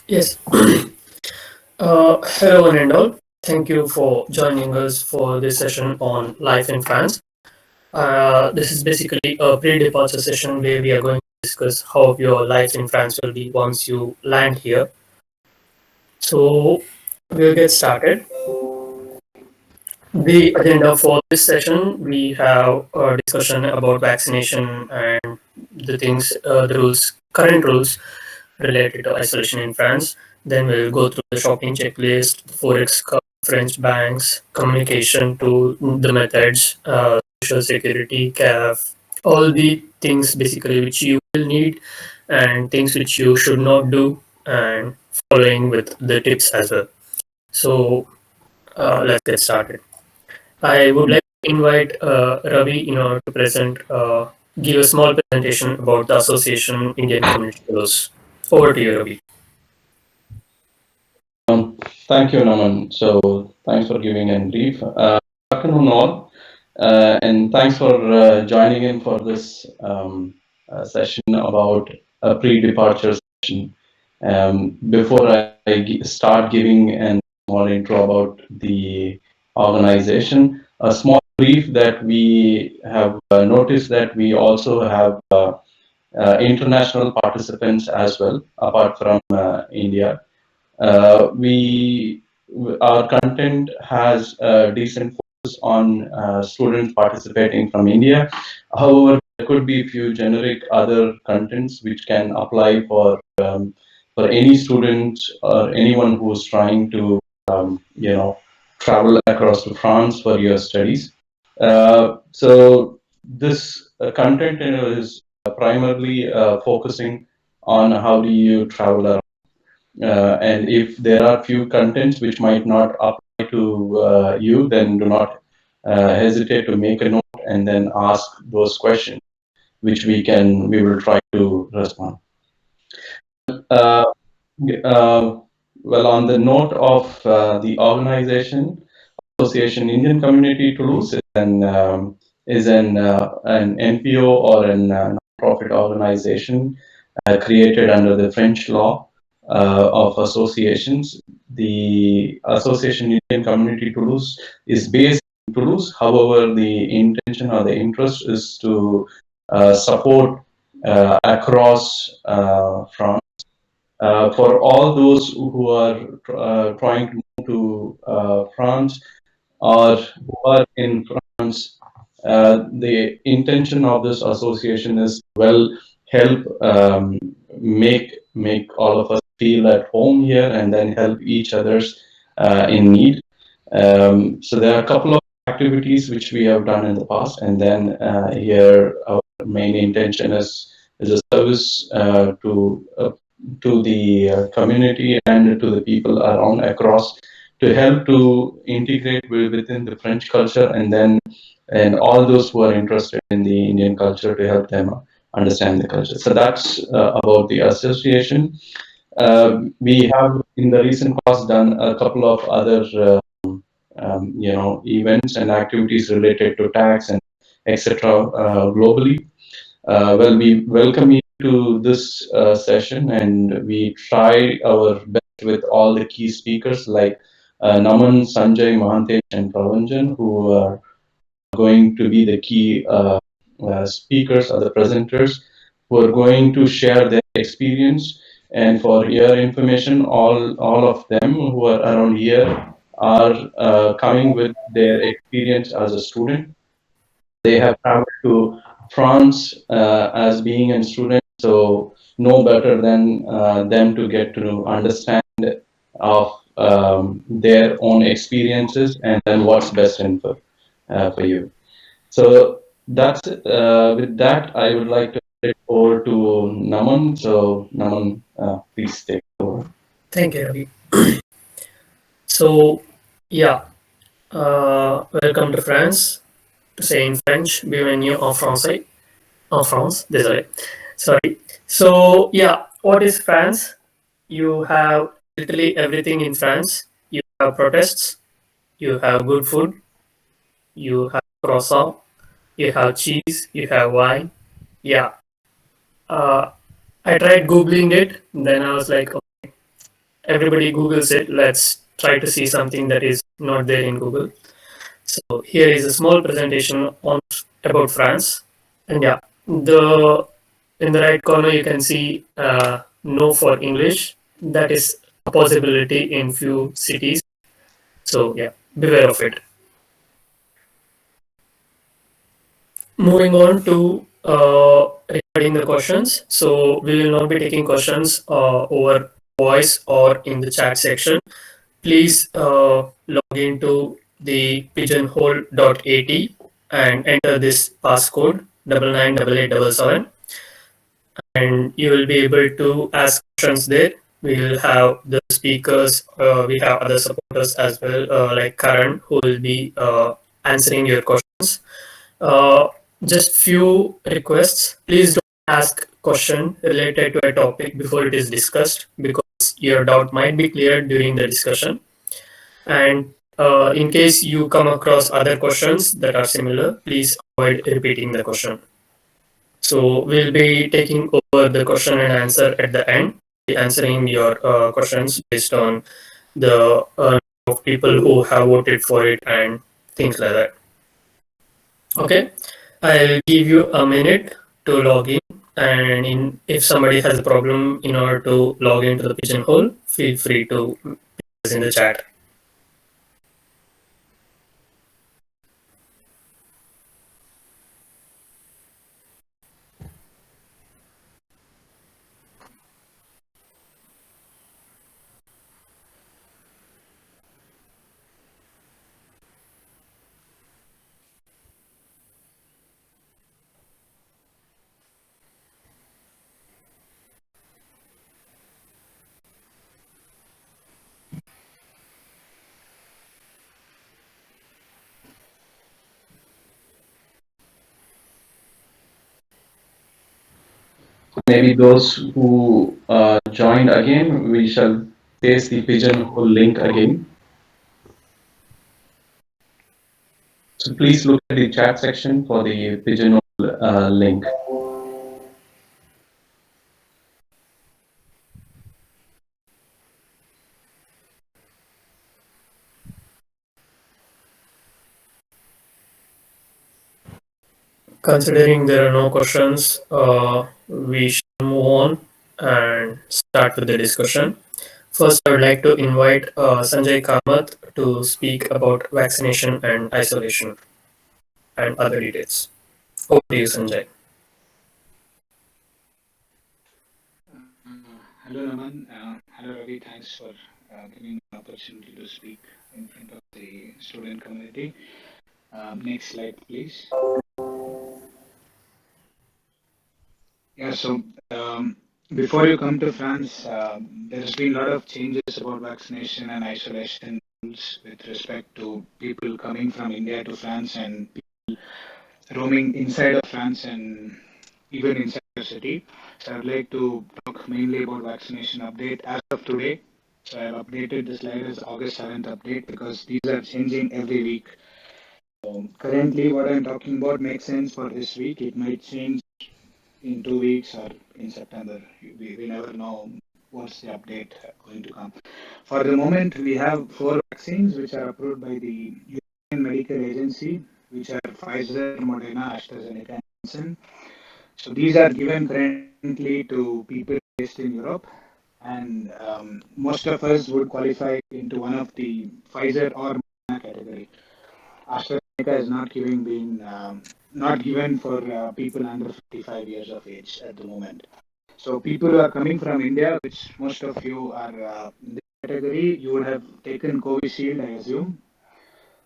Yes. Hello, one and all. Thank you for joining us for this session on life in France. This is basically a pre-departure session where we are going to discuss how your life in France will be once you land here. So we'll get started. The agenda for this session, we have a discussion about vaccination and the rules, current rules related to isolation in France. Then we'll go through the shopping checklist, Forex, French banks, communication to the methods, social security, CAF, all the things basically which you will need and things which you should not do, and following with the tips as well. So let's get started. I would like to invite Ravi, to give a small presentation about the Association Indian Community Fellows. Over to you, Ravi. Thank you, Naman. So, thanks for giving a brief. Good afternoon, all, and thanks for joining in for this session about a pre-departure session. Before I start giving a small intro about the organization, a small brief that we have noticed that we also have international participants as well, apart from India. We Our content has a decent focus on students participating from India. However, there could be a few generic other contents which can apply for any student or anyone who's trying to travel across to France for your studies. So this content is primarily focusing on how do you travel, and if there are few contents which might not apply to you, then do not hesitate to make a note and then ask those questions, which we will try to respond. Uh, well, on the note of the organization, Association Indian Community Toulouse is an NPO or an non-profit organization created under the French law of associations. The Association Indian Community Toulouse is based in Toulouse. However, the intention or the interest is to support across France. For all those who are trying to move to France or who are in France, the intention of this association is help make all of us feel at home here and then help each others in need. So there are a couple of activities which we have done in the past, and then here our main intention is a service to the community and to the people around across to help to integrate within the French culture, and all those who are interested in the Indian culture to help them understand the culture. So that's about the association. We have in the recent past done a couple of other events and activities related to tax and etc. Globally. Well, we welcome you to this session, and we try our best with all the key speakers like Naman, Sanjay, Mahantesh, and Pravanjan, who are going to be the key speakers or the presenters who are going to share their experience. And for your information, all of them who are around here are coming with their experience as a student. They have traveled to France as being a student, so no better than them to get to understand of their own experiences and then what's best in for you. So that's it. With that, I would like to hand it over to Naman. So Naman, please take over. Thank you, Ravi. So, yeah, welcome to France. To say in French, bienvenue en français. En France, désolé. Sorry. So, yeah, what is France? You have literally everything in France. You have protests, you have good food, you have croissant, you have cheese, you have wine. Yeah. I tried Googling it, then I was like, everybody Googles it. Let's try to see something that is not there in Google. So here is a small presentation on about France, and yeah, the in the right corner you can see no for English. That is a possibility in few cities. So yeah, beware of it. Moving on to regarding the questions. So we will not be taking questions over voice or in the chat section. Please log into the pigeonhole.at and enter this passcode 998877, and you will be able to ask questions there. We will have the speakers, we have other supporters as well, like Karan, who will be answering your questions. Uh, just few requests. Please don't ask question related to a topic before it is discussed, because your doubt might be cleared during the discussion. And in case you come across other questions that are similar, please avoid repeating the question. So we'll be taking over the question and answer at the end, answering your questions based on the of people who have voted for it and things like that. Okay, I'll give you a minute to log in, and if somebody has a problem in order to log into the Pigeonhole, feel free to us in the chat. Maybe those who joined again, we shall paste the Pigeonhole link again. So please look at the chat section for the Pigeonhole link. Considering there are no questions, we should move on and start with the discussion. First, I would like to invite Sanjay Kamath to speak about vaccination and isolation and other details. Over to you, Sanjay. Hello, Naman. Hello, Ravi. Thanks for giving me an opportunity to speak in front of the student community. Next slide, please. Yeah, so before you come to France, there's been a lot of changes about vaccination and isolation rules with respect to people coming from India to France and people roaming inside of France and even inside the city. So I'd like to talk mainly about vaccination update as of today. So I've updated the slide as August 7th update because these are changing every week. Currently, what I'm talking about makes sense for this week. It might change in 2 weeks or in September. We never know what's the update going to come. For the moment, we have 4 vaccines which are approved by the European Medical Agency, which are Pfizer, Moderna, AstraZeneca, and Johnson. So these are given currently to people based in Europe, and most of us would qualify into one of the Pfizer or Moderna category. AstraZeneca is not giving being not given for people under 55 years of age at the moment. So people who are coming from India, which most of you are in this category, you would have taken Covishield, I assume.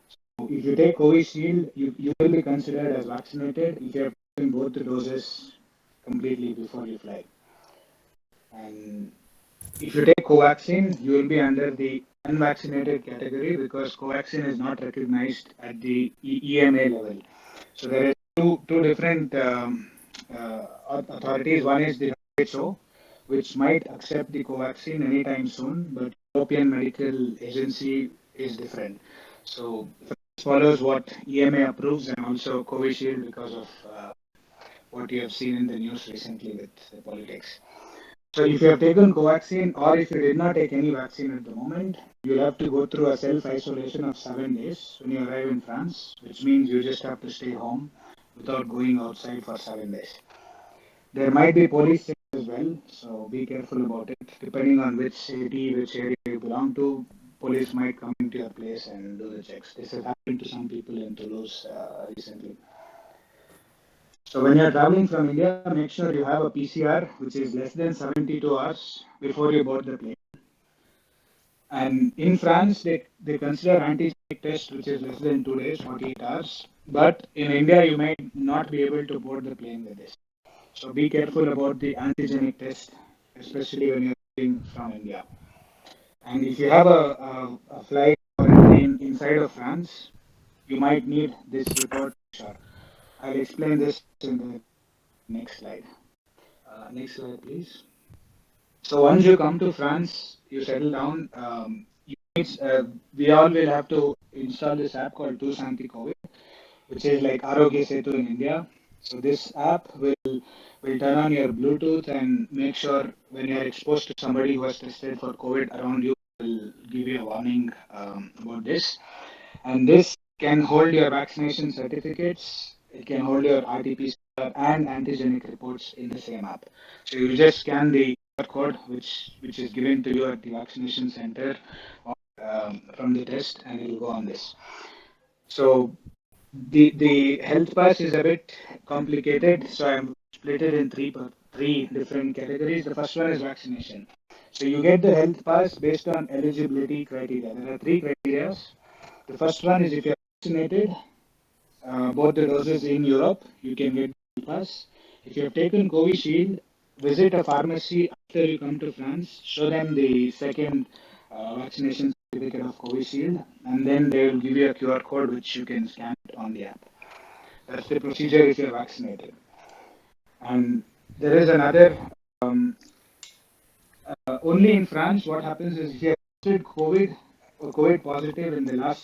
So if you take Covishield, you will be considered as vaccinated if you have taken both the doses completely before you fly. And if you take Covaxin, you will be under the unvaccinated category because Covaxin is not recognized at the EMA level. So there are two different authorities. One is the WHO, which might accept the Covaxin anytime soon, but European Medical Agency is different. So this follows what EMA approves and also Covishield because of what you have seen in the news recently with the politics. So if you have taken Covaxin or if you did not take any vaccine at the moment, you'll have to go through a self-isolation of 7 days when you arrive in France, which means you just have to stay home without going outside for 7 days. There might be police checks as well, so be careful about it. Depending on which city, which area you belong to, police might come into your place and do the checks. This has happened to some people in Toulouse recently. So when you're traveling from India, make sure you have a PCR which is less than 72 hours before you board the plane. And in France, they consider antigenic test which is less than 2 days, 48 hours. But in India, you might not be able to board the plane with this. So be careful about the antigenic test, especially when you're coming from India. And if you have a flight or a plane inside of France, you might need this report. Sure. I'll explain this in the next slide. Next slide, please. So once you come to France, you settle down. We all will have to install this app called Toulouse Anti-COVID, which is like Arogya Setu in India. So this app will turn on your Bluetooth and make sure when you are exposed to somebody who has tested for COVID around you, will give you a warning about this. And this can hold your vaccination certificates. It can hold your RT-PCR and antigenic reports in the same app. So you just scan the QR code, which is given to you at the vaccination center from the test, and it will go on this. So the health pass is a bit complicated, so I'm split it in three different categories. The first one is vaccination. So you get the health pass based on eligibility criteria. There are three criteria. The first one is if you're vaccinated, both the doses in Europe, you can get the pass. If you have taken Covishield, visit a pharmacy after you come to France, show them the second vaccination certificate of Covishield, and then they will give you a QR code which you can scan it on the app. That's the procedure if you're vaccinated. And there is another, um, only in France, what happens is if you have tested COVID or COVID positive in the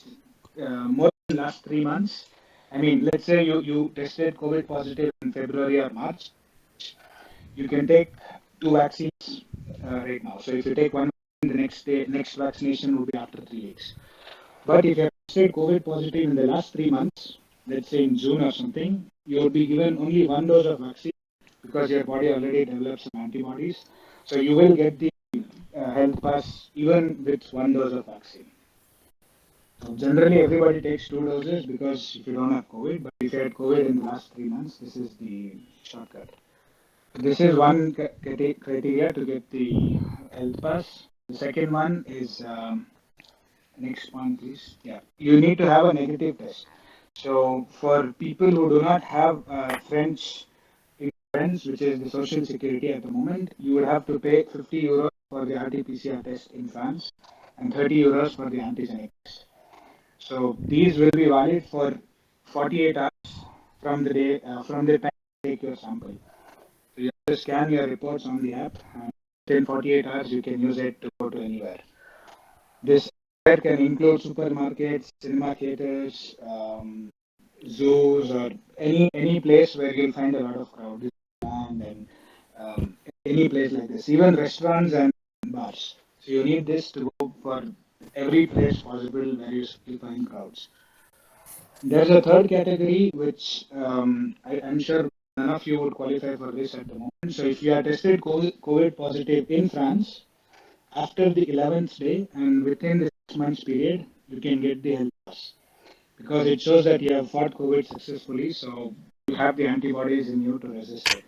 more than last 3 months, I mean, let's say you tested COVID positive in February or March, you can take two vaccines right now. So if you take one, the next vaccination will be after 3 weeks. But if you have tested COVID positive in the last 3 months, let's say in June or something, you will be given only one dose of vaccine because your body already developed some antibodies. So you will get the health pass even with one dose of vaccine. So generally, everybody takes 2 doses because if you don't have COVID, but if you had COVID in the last 3 months, this is the shortcut. This is one criteria to get the health pass. The second one is next one, please. Yeah, you need to have a negative test. So for people who do not have French insurance, which is the social security at the moment, you would have to pay 50 euros for the RT-PCR test in France and 30 euros for the antigenic test. So these will be valid for 48 hours from the time you take your sample. So you have to scan your reports on the app, and within 48 hours you can use it to go to anywhere. This can include supermarkets, cinema theaters, zoos, or any place where you'll find a lot of crowd, and any place like this, even restaurants and bars. So you need this to go for every place possible where you find crowds. There's a third category which I'm sure none of you would qualify for this at the moment. So if you are tested COVID positive in France after the 11th day and within the 6 months period, you can get the health pass because it shows that you have fought COVID successfully. So you have the antibodies in you to resist it.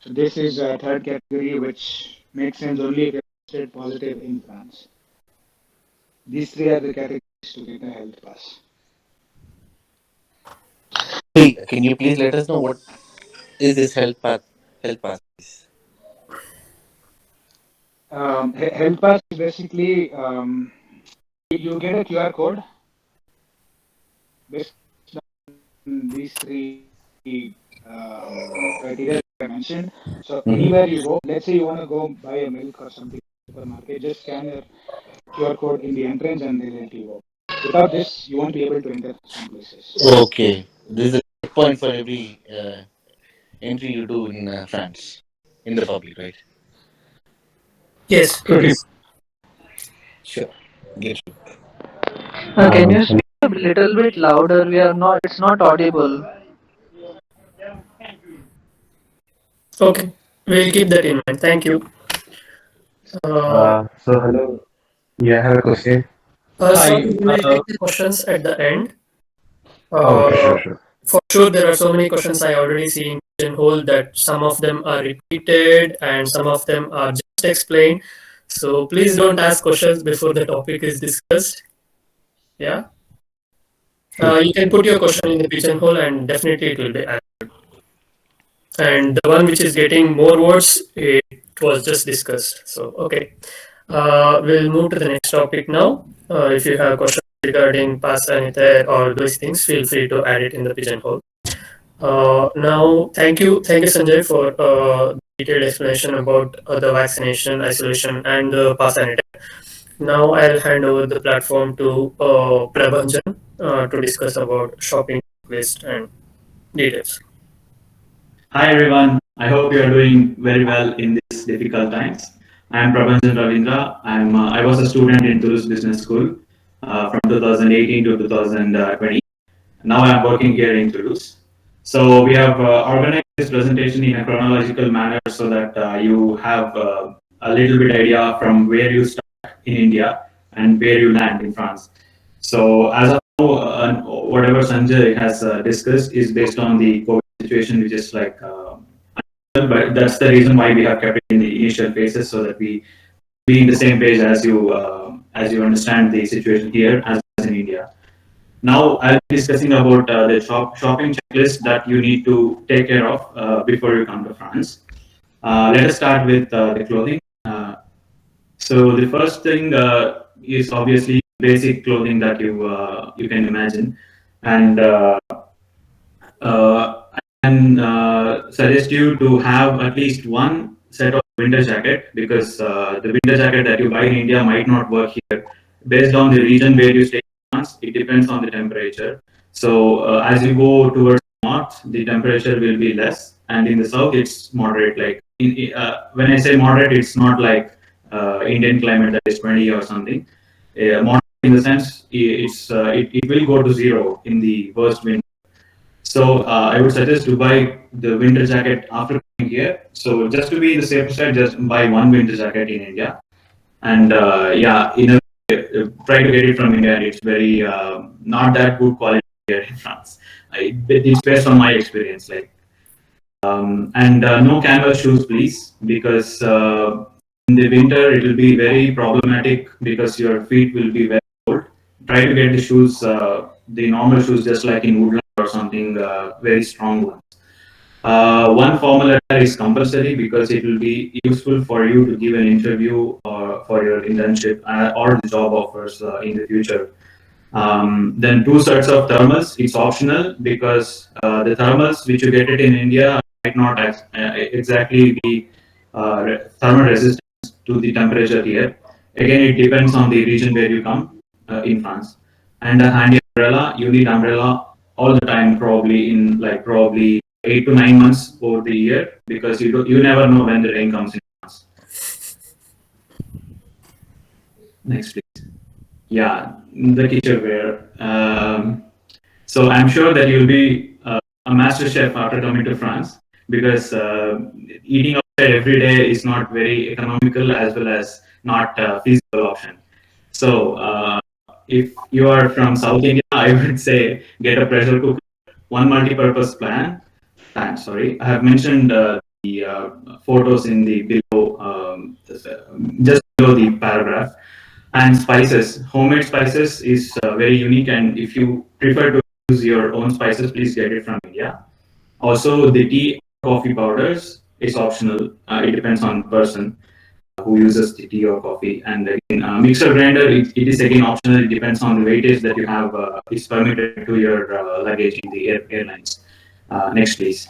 So this is a third category which makes sense only if you're tested positive in France. These three are the categories to get a health pass. Can you please let us know what is this health pass? Health pass is basically you get a QR code based on these three criteria I mentioned. So anywhere you go, let's say you want to go buy a milk or something in the supermarket, just scan your QR code in the entrance and they'll let you go. Without this, you won't be able to enter some places. Okay, this is a point for every entry you do in France, in the public, right? Yes, Okay. please. Sure. Get you. Can you speak a little bit louder? We are not. It's not audible. Okay, we'll keep that in mind. Thank you. Uh, So hello. Yeah, I have a question. so Hi. we will take the questions at the end. Okay, Uh, sure, sure. for sure, there are so many questions I already see in Pigeonhole that some of them are repeated and some of them are just explained. So please don't ask questions before the topic is discussed. Yeah. Sure. You can put your question in the pigeonhole and definitely it will be answered. And the one which is getting more words, it was just discussed. So, okay. We'll move to the next topic now. If you have questions regarding past sanitaire or those things, feel free to add it in the pigeonhole. Now, thank you, Sanjay, for detailed explanation about the vaccination, isolation, and the past sanitaire. Now, I'll hand over the platform to Prabhanjan to discuss about shopping list and details. Hi everyone, I hope you are doing very well in these difficult times. I am Prabhanjan Ravindra. I was a student in Toulouse Business School from 2018 to 2020. Now I am working here in Toulouse. So we have organized this presentation in a chronological manner so that you have a little bit idea from where you start in India and where you land in France. So as of now, whatever Sanjay has discussed is based on the COVID situation, which is like, but that's the reason why we have kept it in the initial phases so that we be in the same page as you understand the situation here as well as in India. Now I'll be discussing about the shopping checklist that you need to take care of before you come to France. Let us start with the clothing. So the first thing is obviously basic clothing that you can imagine, and I can suggest you to have at least one set of winter jacket because the winter jacket that you buy in India might not work here. Based on the region where you stay in France, it depends on the temperature. So as you go towards north, the temperature will be less, and in the south, it's moderate. Like when I say moderate, it's not like Indian climate that is 20 or something. Moderate in the sense it will go to zero in the worst winter. So I would suggest to buy the winter jacket after coming here. So just to be the safer side, just buy one winter jacket in India, and yeah, try to get it from India. It's very not that good quality here in France. It's based on my experience, like. And no canvas shoes, please, because in the winter it will be very problematic because your feet will be very cold. Try to get the shoes, the normal shoes, just like in woodland or something, very strong ones. One formal attire is compulsory because it will be useful for you to give an interview or for your internship or the job offers in the future. Then two sets of thermals. It's optional because the thermals which you get it in India might not exactly be thermal resistant to the temperature here. Again, it depends on the region where you come in France. And a handy umbrella. You need umbrella all the time, probably in like probably 8 to 9 months over the year because you never know when the rain comes in France. Next, please. Yeah, the kitchenware. So I'm sure that you'll be a master chef after coming to France because eating outside every day is not very economical as well as not a feasible option. So if you are from South India, I would say get a pressure cooker, one multi-purpose pan. Sorry, I have mentioned the photos in the below, just below the paragraph. And spices, homemade spices is very unique, and if you prefer to use your own spices, please get it from India. Also, the tea coffee powders is optional. It depends on the person who uses the tea or coffee. And again, mixer grinder, it is again optional. It depends on the weightage that you have. It's permitted to your luggage in the airlines. Next, please.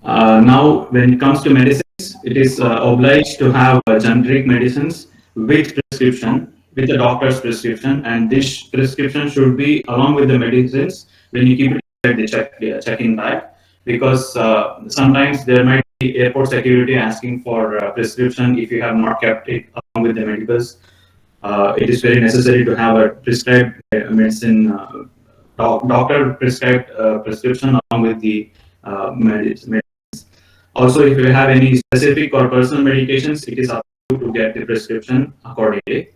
Now, when it comes to medicines, it is obliged to have generic medicines with prescription, with a doctor's prescription, and this prescription should be along with the medicines when you keep it inside the check-in bag, because sometimes there might the airport security asking for prescription if you have not kept it along with the medicals. It is very necessary to have a prescribed medicine, doctor prescribed prescription along with the medicine. Also, if you have any specific or personal medications, it is up to you to get the prescription accordingly.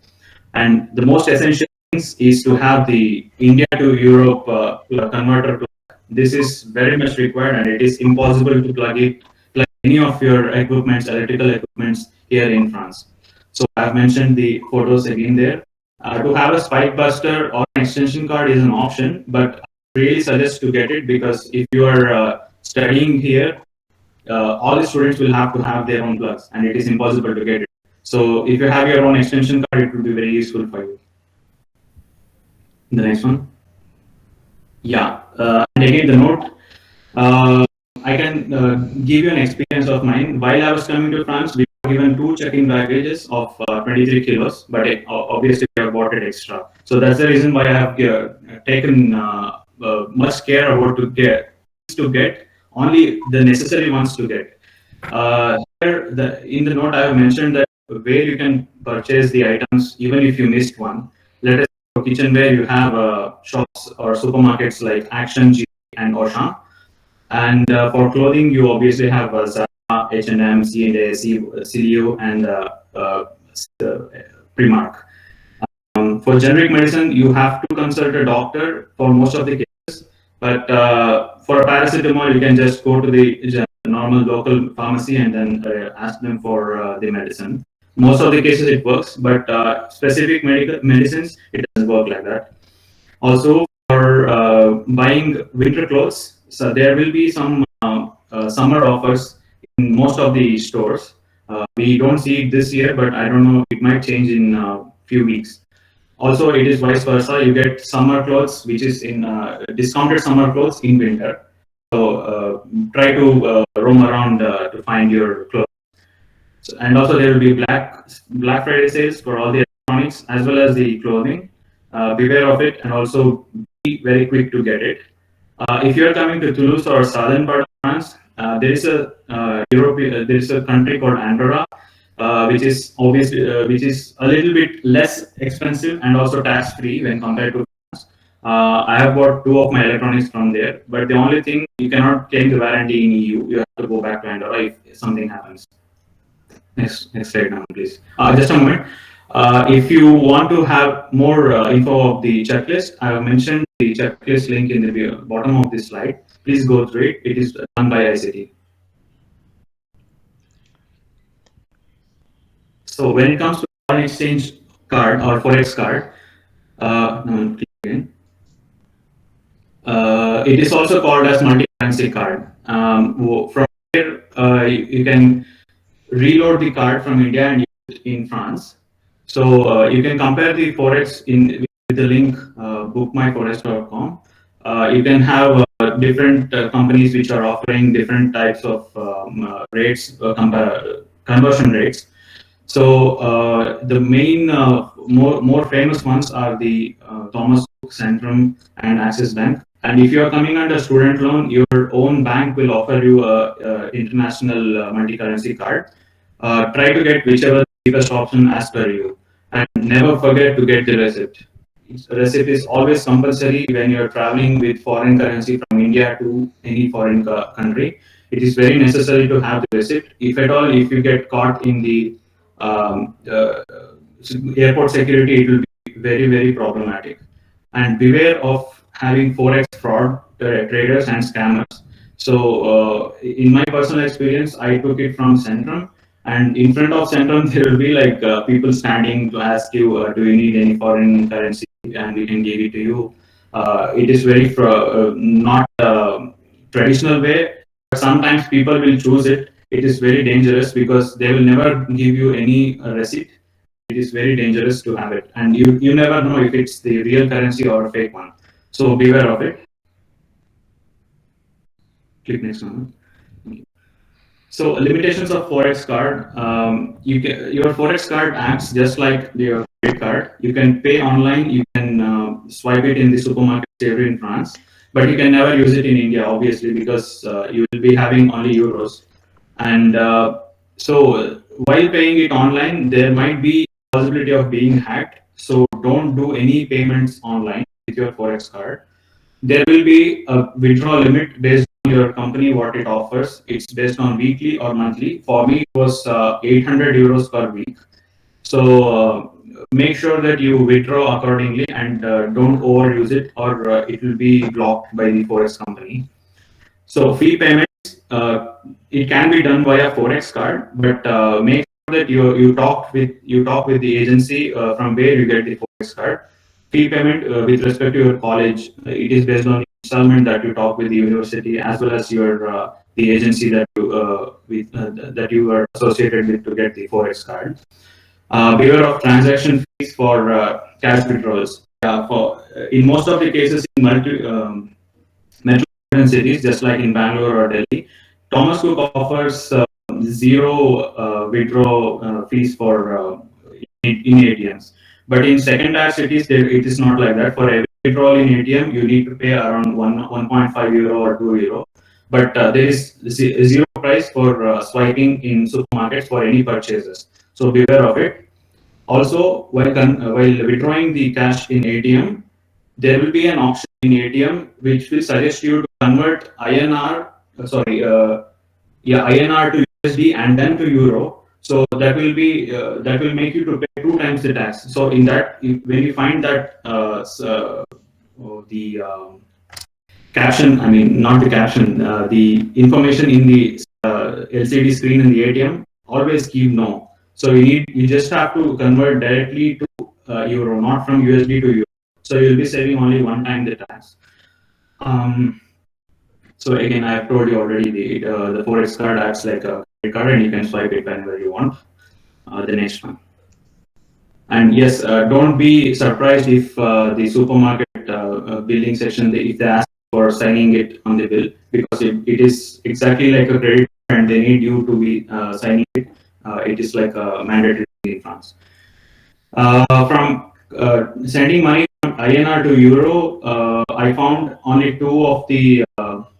And the most essential things is to have the India to Europe converter plug. This is very much required, and it is impossible to plug any of your equipments, electrical equipments here in France. So I've mentioned the photos again there. To have a spike buster or an extension card is an option, but I really suggest to get it, because if you are studying here, all the students will have to have their own plugs, and it is impossible to get it. So if you have your own extension card, it will be very useful for you. The next one. Yeah, and again the note. I can give you an experience of mine. While I was coming to France, we were given 2 check-in baggages of 23 kilos, but obviously we have bought it extra. So that's the reason why I have taken much care about to get only the necessary ones to get. Here, in the note, I have mentioned that where you can purchase the items, even if you missed one. Let us say for kitchenware, you have shops or supermarkets like Action, G, and Auchan. And for clothing, you obviously have Zara, H&M, C&A, Cilio, and Primark. For generic medicine, you have to consult a doctor for most of the cases. But for a paracetamol, you can just go to the normal local pharmacy and then ask them for the medicine. Most of the cases it works, but specific medicines, it doesn't work like that. Also, for buying winter clothes, so there will be some summer offers in most of the stores. We don't see it this year, but I don't know, it might change in a few weeks. Also, it is vice versa. You get summer clothes, which is in discounted summer clothes in winter. So try to roam around to find your clothes. So, and also there will be Black Friday sales for all the electronics as well as the clothing. Beware of it, and also be very quick to get it. If you are coming to Toulouse or southern part of France, there is a there is a country called Andorra, which is obviously which is a little bit less expensive and also tax free when compared to France. I have bought 2 of my electronics from there, but the only thing, you cannot claim the warranty in EU. You have to go back to Andorra if something happens. Next slide now, please. Just a moment. If you want to have more info of the checklist, I have mentioned the checklist link in the bottom of this slide. Please go through it. It is done by ICT. So when it comes to foreign exchange card or Forex card, it is also called as multi-currency card. From here, you can reload the card from India and use it in France. So you can compare the Forex with the link bookmyforex.com. You can have different companies which are offering different types of rates, conversion rates. So the main more famous ones are the Thomas Cook, Centrum, and Axis Bank. And if you are coming under student loan, your own bank will offer you a international multi-currency card. Try to get whichever cheapest option as per you, and never forget to get the receipt. Receipt is always compulsory when you're traveling with foreign currency from India to any foreign country. It is very necessary to have the receipt. If at all, if you get caught in the airport security, it will be very, very problematic. And beware of having Forex fraud traders and scammers. So in my personal experience, I took it from Centrum. And in front of Centrum, there will be like people standing to ask you, do you need any foreign currency? And we can give it to you. It is very not traditional way, but sometimes people will choose it. It is very dangerous because they will never give you any receipt. It is very dangerous to have it. And you never know if it's the real currency or a fake one. So beware of it. Click next one. So limitations of Forex card. Your Forex card acts just like your credit card. You can pay online. You can swipe it in the supermarket here in France, but you can never use it in India, obviously, because you will be having only euros. And so while paying it online, there might be possibility of being hacked. So don't do any payments online with your Forex card. There will be a withdrawal limit based on your company, what it offers. It's based on weekly or monthly. For me, it was 800 euros per week. So make sure that you withdraw accordingly and don't overuse it, or it will be blocked by the Forex company. So fee payments, it can be done via Forex card, but make sure that you talk with the agency from where you get the Forex card. Fee payment with respect to your college, it is based on the installment that you talk with the university as well as your the agency that you are associated with to get the Forex card. Beware of transaction fees for cash withdrawals. For in most of the cases in metropolitan cities, just like in Bangalore or Delhi, Thomas Cook offers zero withdrawal fees for in ATMs. But in second-tier cities, it is not like that. For every withdrawal in ATM, you need to pay around 1.5 euro or 2 euro. But there is zero price for swiping in supermarkets for any purchases. So beware of it. Also, while withdrawing the cash in ATM, there will be an option in ATM which will suggest you to convert INR to USD and then to euro. So that will make you to pay two times the tax. So in that, when you find that the caption, I mean not the caption, the information in the LCD screen in the ATM, always keep no. So you just have to convert directly to euro, not from USD to euro. So you'll be saving only one time the tax. So again, I have told you already the Forex card acts like a credit card, and you can swipe it whenever you want. The next one. And yes, don't be surprised if the supermarket billing section, if they ask for signing it on the bill, because it is exactly like a credit card and they need you to be signing it. It is like a mandatory in France. From sending money from INR to Euro, I found only two of the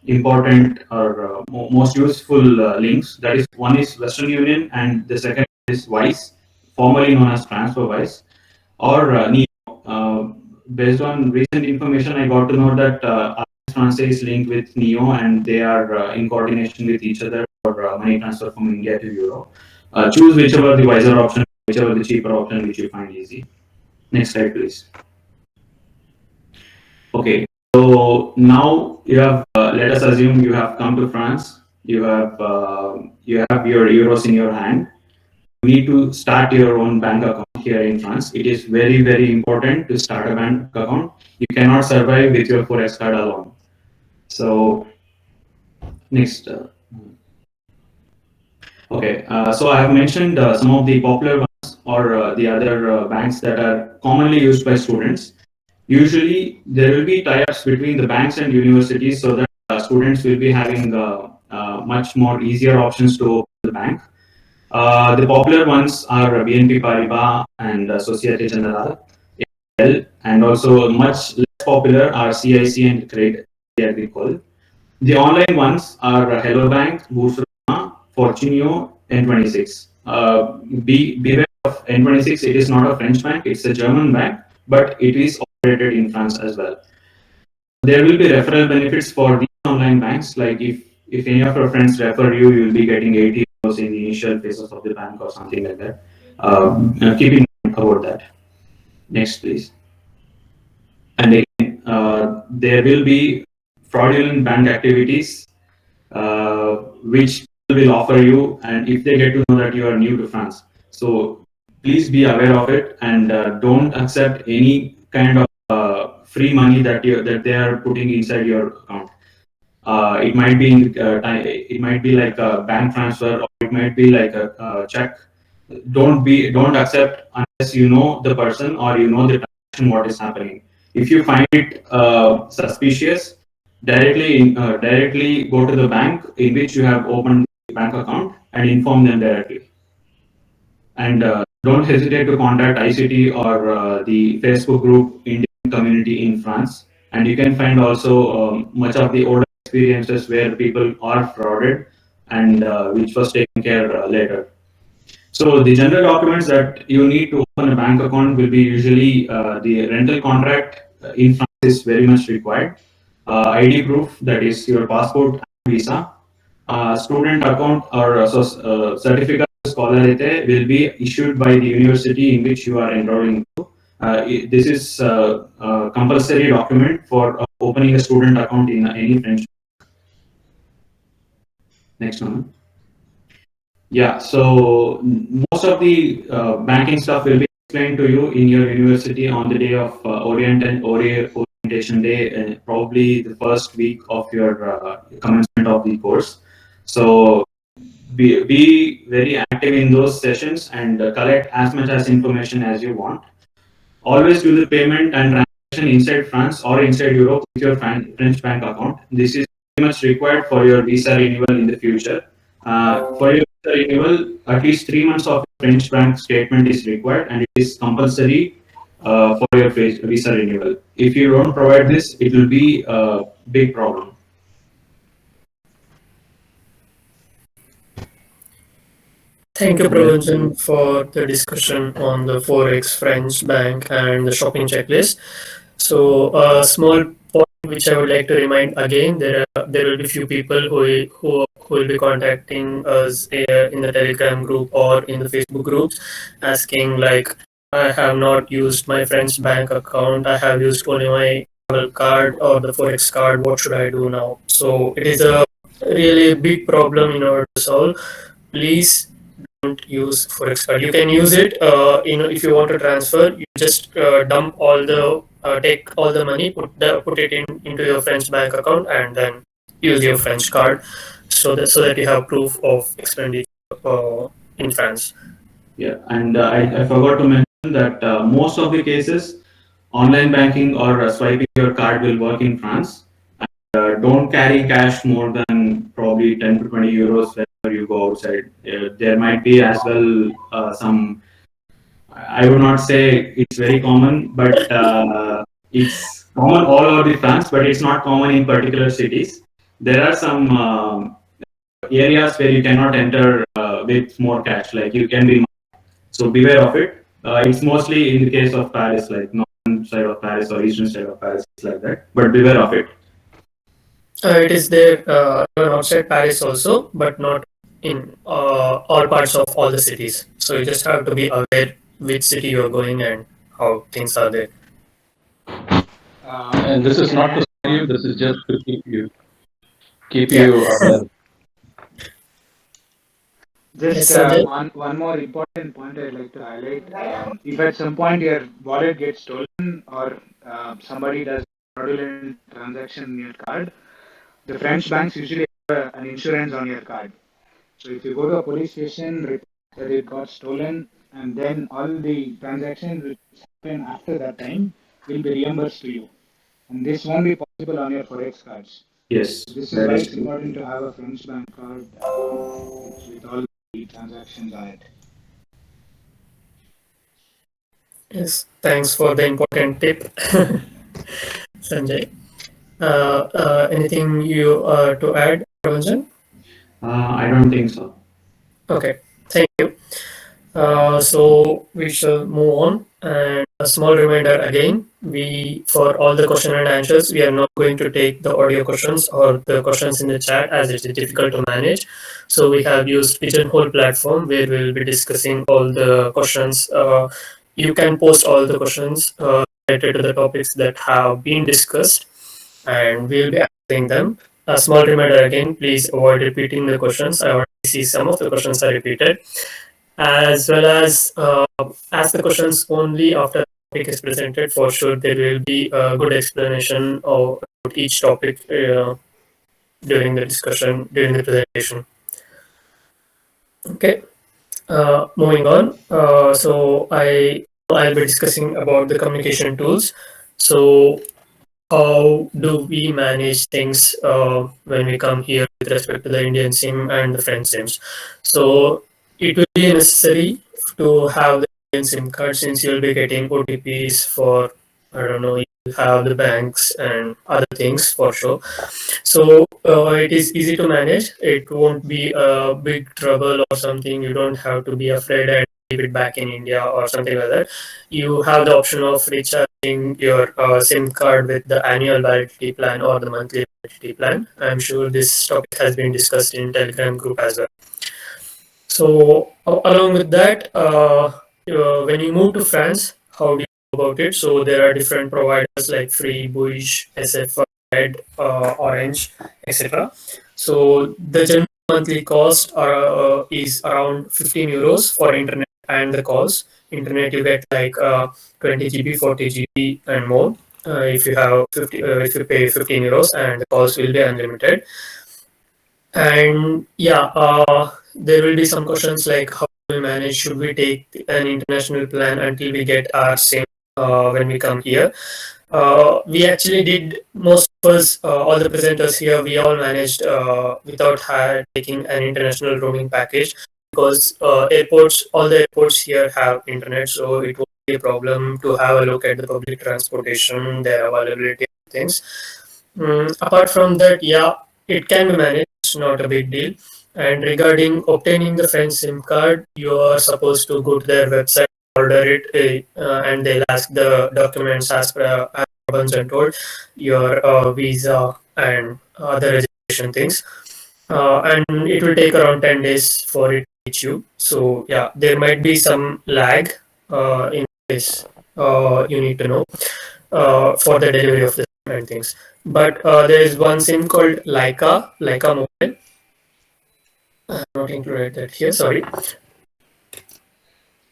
important or most useful links. That is, one is Western Union and the second is Wise, formerly known as TransferWise or NEO. Based on recent information, I got to know that France is linked with NEO and they are in coordination with each other for money transfer from India to Euro. Choose whichever the wiser option, whichever the cheaper option which you find easy. Next slide, please. Okay, so now you have, let us assume you have come to France. You have your euros in your hand. You need to start your own bank account here in France. It is very, very important to start a bank account. You cannot survive with your Forex card alone. So next. Okay, so I have mentioned some of the popular ones or the other banks that are commonly used by students. Usually, there will be tie-ups between the banks and universities so that students will be having much more easier options to open the bank. The popular ones are BNP Paribas and Societe Generale, and also much less popular are CIC and Crédit Agricole. The online ones are Hello Bank, Boursorama, Fortunio, N26. Beware of N26. It is not a French bank; it's a German bank, but it is operated in France as well. There will be referral benefits for these online banks. Like if any of your friends refer you, you'll be getting 80 euros in the initial phases of the bank or something like that. Keep in mind about that. Next, please. And again, there will be fraudulent bank activities which will offer you, and if they get to know that you are new to France, so please be aware of it and don't accept any kind of free money that they are putting inside your account. It might be it might be like a bank transfer, or it might be like a check. Don't accept unless you know the person or you know the transaction what is happening. If you find it suspicious, directly go to the bank in which you have opened the bank account and inform them directly. And don't hesitate to contact ICT or the Facebook group Indian community in France. And you can find also much of the older experiences where people are frauded. and which was taken care later. So the general documents that you need to open a bank account will be usually the rental contract in France is very much required. ID proof, that is your passport and visa. Student account or certificate of scolarité will be issued by the university in which you are enrolling to. This is a compulsory document for opening a student account in any French. Next one. Yeah, so most of the banking stuff will be explained to you in your university on the day of orientation day, probably the first week of your commencement of the course. So be very active in those sessions and collect as much as information as you want. Always do the payment and transaction inside France or inside Europe with your French bank account. This is very much required for your visa renewal in the future. For your visa renewal, at least 3 months of French bank statement is required, and it is compulsory for your visa renewal. If you don't provide this, it will be a big problem. Thank you, Pravanjan, for the discussion on the Forex, French bank, and the shopping checklist. So, a small point which I would like to remind again: there will be few people who will be contacting us in the Telegram group or in the Facebook groups, asking like, I have not used my friend's bank account. I have used only my travel card or the Forex card. What should I do now? So it is a really big problem in order to solve. Please don't use Forex card. You can use it, if you want to transfer, you just dump all the take all the money, put it into your French bank account, and then use your French card, so that you have proof of expenditure in France. Yeah, and I forgot to mention that most of the cases, online banking or swiping your card will work in France. Don't carry cash more than probably 10 to 20 euros whenever you go outside. There might be as well some, I would not say it's very common, but it's common all over the France, but it's not common in particular cities. There are some areas where you cannot enter with more cash, like you can be, so beware of it. It's mostly in the case of Paris, like northern side of Paris or eastern side of Paris, it's like that, but beware of it. It is there outside Paris also, but not in all parts of all the cities. So you just have to be aware which city you are going and how things are there. And this is not to scare you, this is just to keep Yeah. you aware. Just Yes, Sanjay. one more important point I'd like to highlight. If at some point your wallet gets stolen or somebody does fraudulent transaction in your card, the French banks usually have an insurance on your card. So if you go to a police station, report that it got stolen, and then all the transactions which happen after that time will be reimbursed to you. And this won't be possible on your Forex cards. Yes, This is that why is it's true. important to have a French bank card with all the transactions on it. Yes, thanks for the important tip, Sanjay. Anything you to add, Ravanjan? I don't think so. Okay, thank you. So we shall move on. And a small reminder again, for all the question and answers, we are not going to take the audio questions or the questions in the chat as it is difficult to manage. So we have used Pigeonhole platform where we'll be discussing all the questions. You can post all the questions related to the topics that have been discussed, and we'll be answering them. A small reminder again, please avoid repeating the questions. I already see some of the questions are repeated, as well as ask the questions only after the topic is presented. For sure, there will be a good explanation of each topic during the discussion, during the presentation. Okay, moving on. So I'll be discussing about the communication tools. So how do we manage things when we come here with respect to the Indian SIM and the French SIMs? So it will be necessary to have the Indian SIM card, since you'll be getting OTPs for, I don't know, have the banks and other things for sure. So it is easy to manage. It won't be a big trouble or something. You don't have to be afraid and leave it back in India or something like that. You have the option of recharging your SIM card with the annual validity plan or the monthly validity plan. I'm sure this topic has been discussed in Telegram group as well. So along with that, when you move to France, how do you go about it? So there are different providers like Free, Bouygues, SF, Red, Orange, etc. So the general monthly cost is around 15 euros for internet and the calls. Internet you get like 20 GB, 40 GB and more. If you have 50, if you pay 15 euros, and the calls will be unlimited. And yeah, there will be some questions like how do we manage? Should we take an international plan until we get our SIM when we come here? We actually did, most of us, all the presenters here, we all managed without taking an international roaming package, because airports, all the airports here have internet, so it won't be a problem to have a look at the public transportation, their availability of things. Apart from that, yeah, it can be managed, it's not a big deal. And regarding obtaining the French SIM card, you are supposed to go to their website, order it, and they'll ask the documents as per as and told, your visa and other registration things. And it will take around 10 days for it to reach you. So yeah, there might be some lag in this. You need to know for the delivery of the and things. But there is one SIM called Leica Mobile. I have not included that here. Sorry.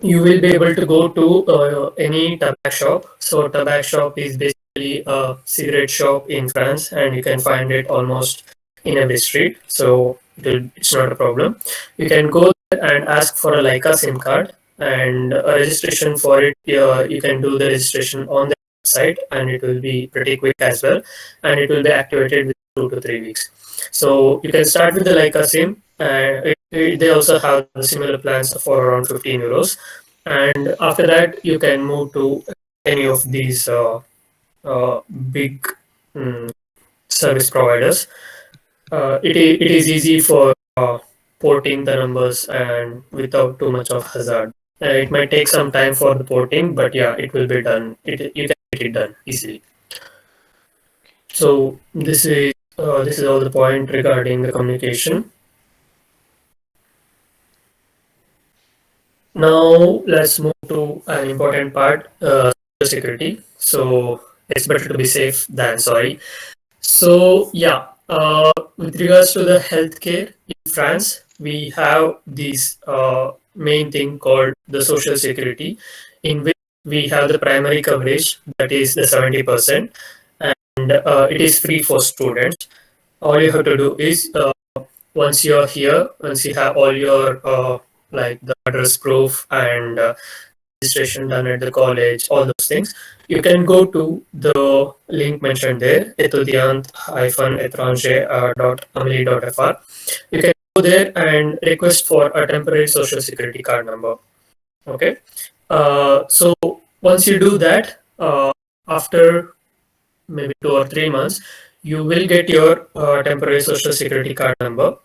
You will be able to go to any tobacco shop. So tobacco shop is basically a cigarette shop in France, and you can find it almost in every street. So it's not a problem. You can go there and ask for a Leica SIM card, and a registration for it. You can do the registration on the website, and it will be pretty quick as well, and it will be activated within 2 to 3 weeks. So you can start with the Leica SIM. They also have similar plans for around 15 euros. And after that, you can move to any of these big service providers. It is easy for porting the numbers and without too much of hazard. It might take some time for the porting, but yeah, it will be done. You can get it done easily. So this is all the point regarding the communication. Now let's move to an important part, security. So it's better to be safe than sorry. So yeah, with regards to the healthcare in France, we have this main thing called the social security, in which we have the primary coverage, that is the 70%, and it is free for students. All you have to do is once you're here, once you have all your like the address proof and registration done at the college, all those things, you can go to the link mentioned there, etudiant-étranger.amelie.fr. You can go there and request for a temporary social security card number. Okay. So once you do that, after maybe 2 or 3 months, you will get your temporary social security card number,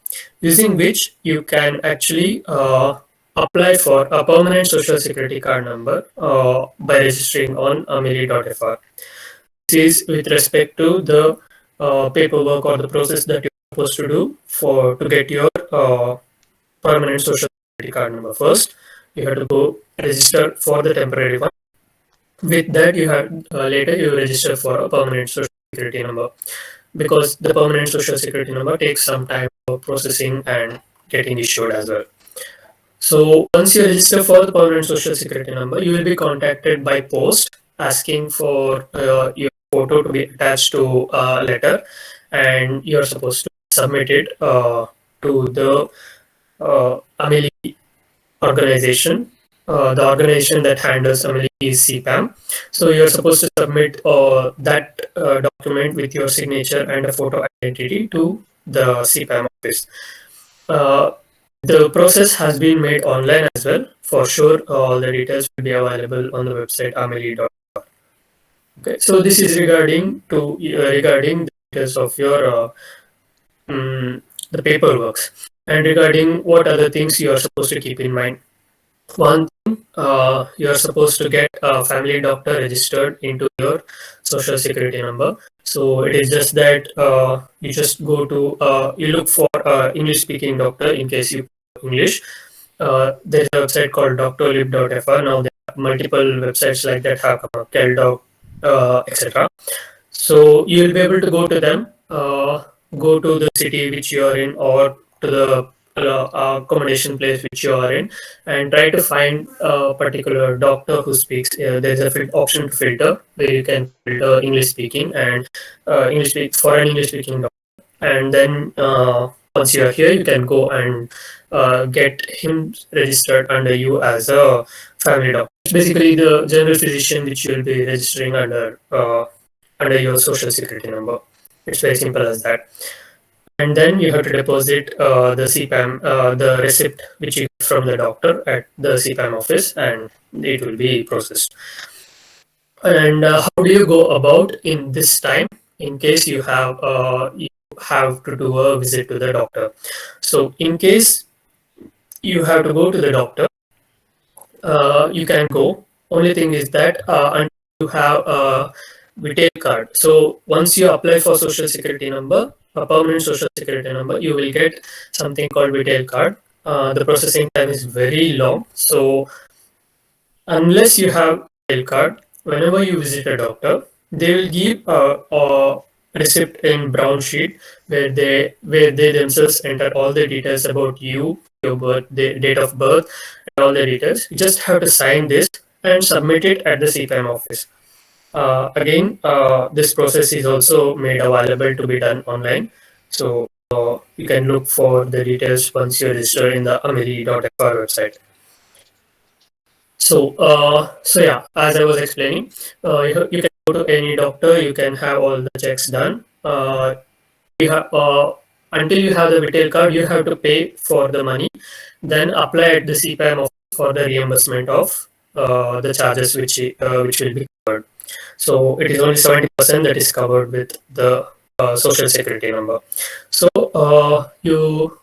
using which you can actually apply for a permanent social security card number by registering on amelie.fr. This is with respect to the paperwork or the process that you're supposed to do to get your permanent social security card number. First, you have to go register for the temporary one. With that, you have later you register for a permanent social security number, because the permanent social security number takes some time for processing and getting issued as well. So once you register for the permanent social security number, you will be contacted by post asking for your photo to be attached to a letter, and you're supposed to submit it to the Amelie organization. The organization that handles Amelie is CPAM. So you're supposed to submit that document with your signature and a photo identity to the CPAM office. The process has been made online as well. For sure, all the details will be available on the website amelie.com. Okay, so this is regarding the details of your the paperwork and regarding what other things you are supposed to keep in mind. One thing, you are supposed to get a family doctor registered into your social security number. So it is just that you just go to you look for English speaking doctor in case you English. There's a website called doctorlib.fr. Now there are multiple websites like that have come up, CalDoc, etc. So you'll be able to go to them, go to the city which you are in, or to the accommodation place which you are in, and try to find a particular doctor who speaks. There's a option to filter where you can filter English speaking and for an English speaking doctor. And then once you are here, you can go and get him registered under you as a family doctor. It's basically the general physician which you will be registering under your social security number. It's very simple as that. And then you have to deposit the CPAM, the receipt which you get from the doctor at the CPAM office, and it will be processed. And how do you go about in this time in case you have to do a visit to the doctor? So in case you have to go to the doctor, you can go. Only thing is that until you have a retail card. So once you apply for social security number, a permanent social security number, you will get something called retail card. The processing time is very long. So unless you have retail card, whenever you visit a doctor, they will give a receipt in brown sheet where they themselves enter all the details about you, your birth, date of birth, and all the details. You just have to sign this and submit it at the CPAM office. Again, this process is also made available to be done online. So you can look for the details once you register in the ameri.fr website. So yeah, as I was explaining, you can go to any doctor, you can have all the checks done. You have until you have the retail card, you have to pay for the money, then apply at the CPAM office for the reimbursement of the charges which will be covered. So it is only 70% that is covered with the social security number. So you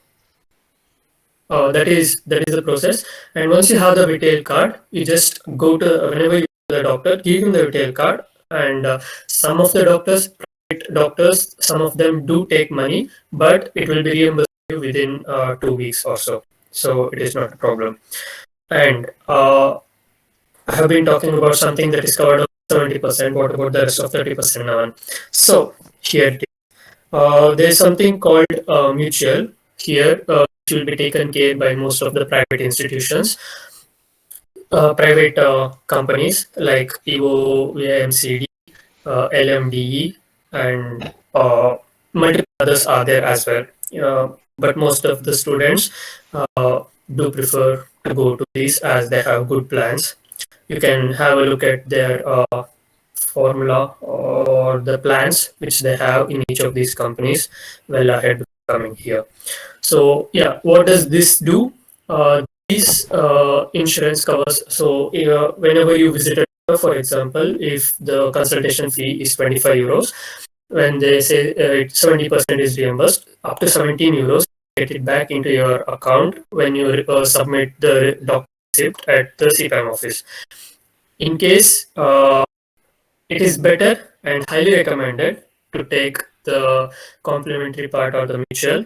that is the process. And once you have the retail card, you just go to whenever you go to the doctor, give him the retail card. And some of the private doctors, some of them do take money, but it will be reimbursed you within 2 weeks or so. So it is not a problem. And I have been talking about something that is covered on 70%. What about the rest of 30% now? So here it is. There's something called mutual here, which will be taken care by most of the private institutions, private companies like EVO, VIMCD, LMDE, and multiple others are there as well. But most of the students do prefer to go to these as they have good plans. You can have a look at their formula or the plans which they have in each of these companies well ahead of coming here. So yeah, what does this do? These insurance covers. So whenever you visit a doctor, for example, if the consultation fee is 25 euros, when they say 70% is reimbursed, up to 17 euros, get it back into your account when you submit the doctor receipt at the CPAM office. In case it is better and highly recommended to take the complementary part or the mutual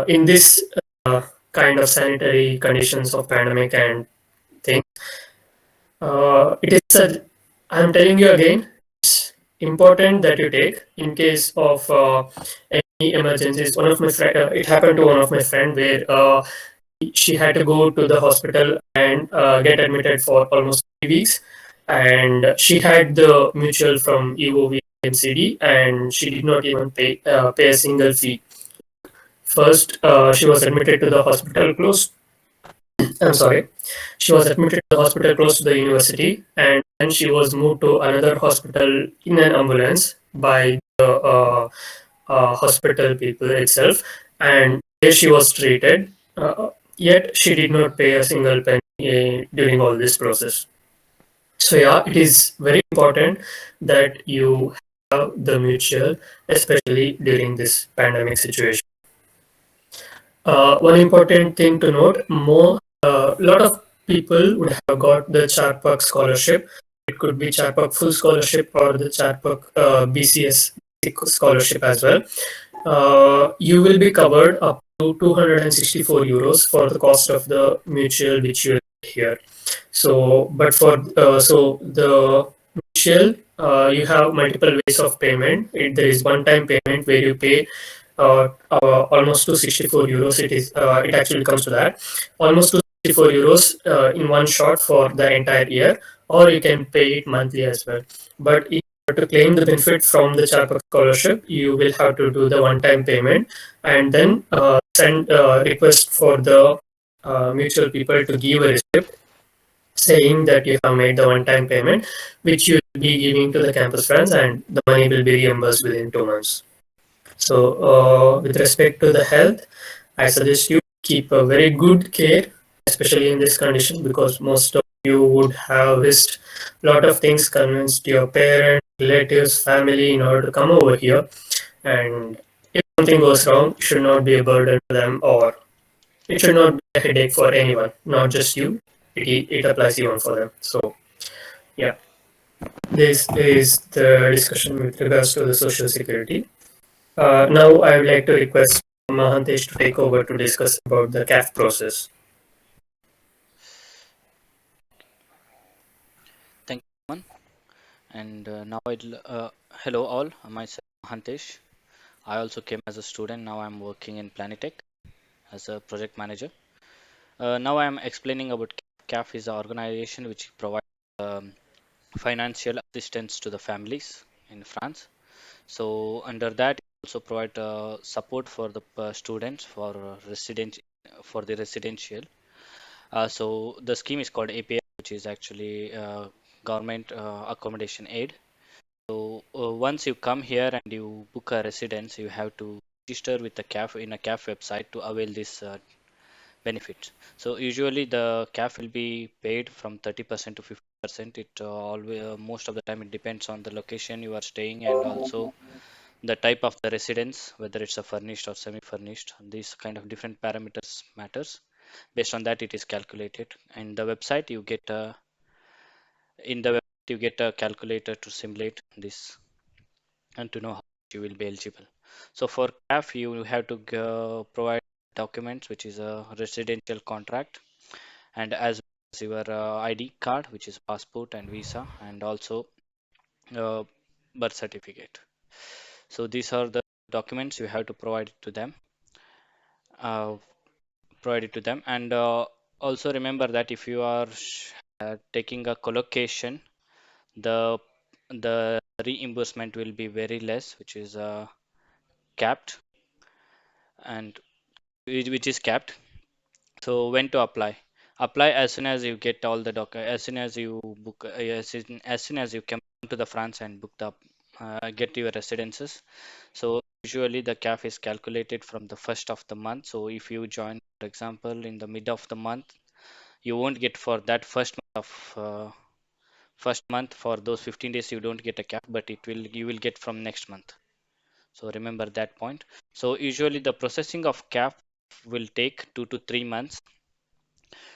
in this kind of sanitary conditions of pandemic and things. I'm telling you again, it's important that you take in case of any emergencies. It happened to one of my friend where she had to go to the hospital and get admitted for almost 3 weeks, and she had the mutual from EOV MCD, and she did not even pay a single fee. First, she was admitted to the hospital close. I'm sorry. She was admitted to the hospital close to the university, and then she was moved to another hospital in an ambulance by the hospital people itself, and there she was treated. Yet she did not pay a single penny during all this process. So yeah, it is very important that you have the mutual, especially during this pandemic situation. One important thing to note: a lot of people would have got the Charpak scholarship. It could be Charpak full scholarship or the Charpak BCS scholarship as well. You will be covered up to 264 euros for the cost of the mutual which you here. So, but for the mutual, you have multiple ways of payment. There is one-time payment where you pay almost 264 euros. It actually comes to that almost 264 euros in one shot for the entire year, or you can pay it monthly as well. But if you want to claim the benefit from the Charpak scholarship, you will have to do the one-time payment and then send a request for the mutual people to give a receipt saying that you have made the one-time payment, which you will be giving to the campus friends, and the money will be reimbursed within 2 months. So, with respect to the health, I suggest you keep a very good care, especially in this condition, because most of you would have risked a lot of things, convinced your parents, relatives, family in order to come over here. And if something goes wrong, it should not be a burden to them, or it should not be a headache for anyone, not just you. It applies even for them. So, yeah, this is the discussion with regards to the social security. Now I would like to request Mahantesh to take over to discuss about the CAF process. Thank you, Aman. And now hello all, myself Hantesh. I also came as a student. Now I'm working in Planetech as a project manager. Now I'm explaining about CAF is an organization which provides um, financial assistance to the families in France. So under that, it also provide support for the students for for the residential. So the scheme is called API, which is actually government accommodation aid. So once you come here and you book a residence, you have to register with the CAF in a CAF website to avail this benefit. So usually the CAF will be paid from 30% to 50%. It always most of the time it depends on the location you are staying and also the type of the residence, whether it's a furnished or semi-furnished. These kind of different parameters matters. Based on that, it is calculated. And the website you get in the website you get a calculator to simulate this and to know how much you will be eligible. So for CAF, you have to provide documents, which is a residential contract, and as well as your ID card, which is passport and visa, and also uh, birth certificate. So these are the documents you have to provide it to them. Uh, Provide it to them, and also remember that if you are taking a collocation, the the reimbursement will be very less, which is capped and which is capped. So when to apply? Apply as soon as you get all the as soon as you book, as soon as you come to the France and book the get your residences. So usually the CAF is calculated from the first of the month. So if you join, for example, in the mid of the month, you won't get for that first month for those 15 days you don't get a CAF, but it will you will get from next month. So remember that point. So usually the processing of CAF will take 2 to 3 months.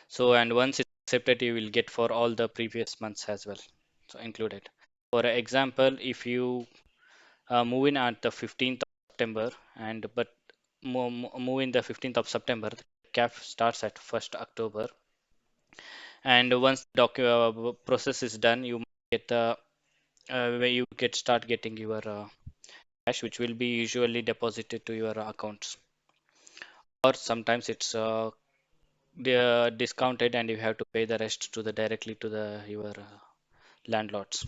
So, and once it's accepted, you will get for all the previous months as well. So included. For example, if you move in at the 15th of September and but move in the 15th of September, the CAF starts at 1st October. And once the process is done, you get the where you get start getting your cash, which will be usually deposited to your accounts. Or sometimes it's discounted and you have to pay the rest to the directly to the your landlords.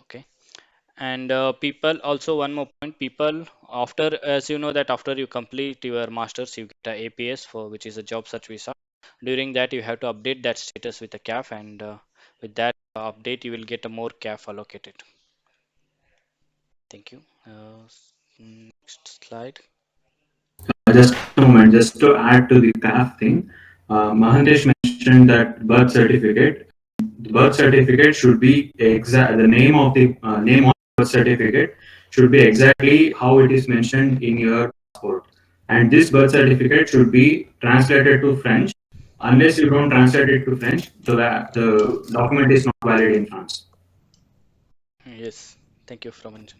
Okay. And people also one more point, people after, as you know, that after you complete your masters you get a APS for which is a job search visa. During that you have to update that status with the CAF, and with that update you will get a more CAF allocated. Thank you. Next slide. Just a moment, just to add to the CAF thing, Mahandesh mentioned that birth certificate. the birth certificate should be exact. The name of the name on the birth certificate should be exactly how it is mentioned in your passport. And this birth certificate should be translated to French. Unless you don't translate it to French, the document is not valid in France. Yes, thank you, Ramanjan.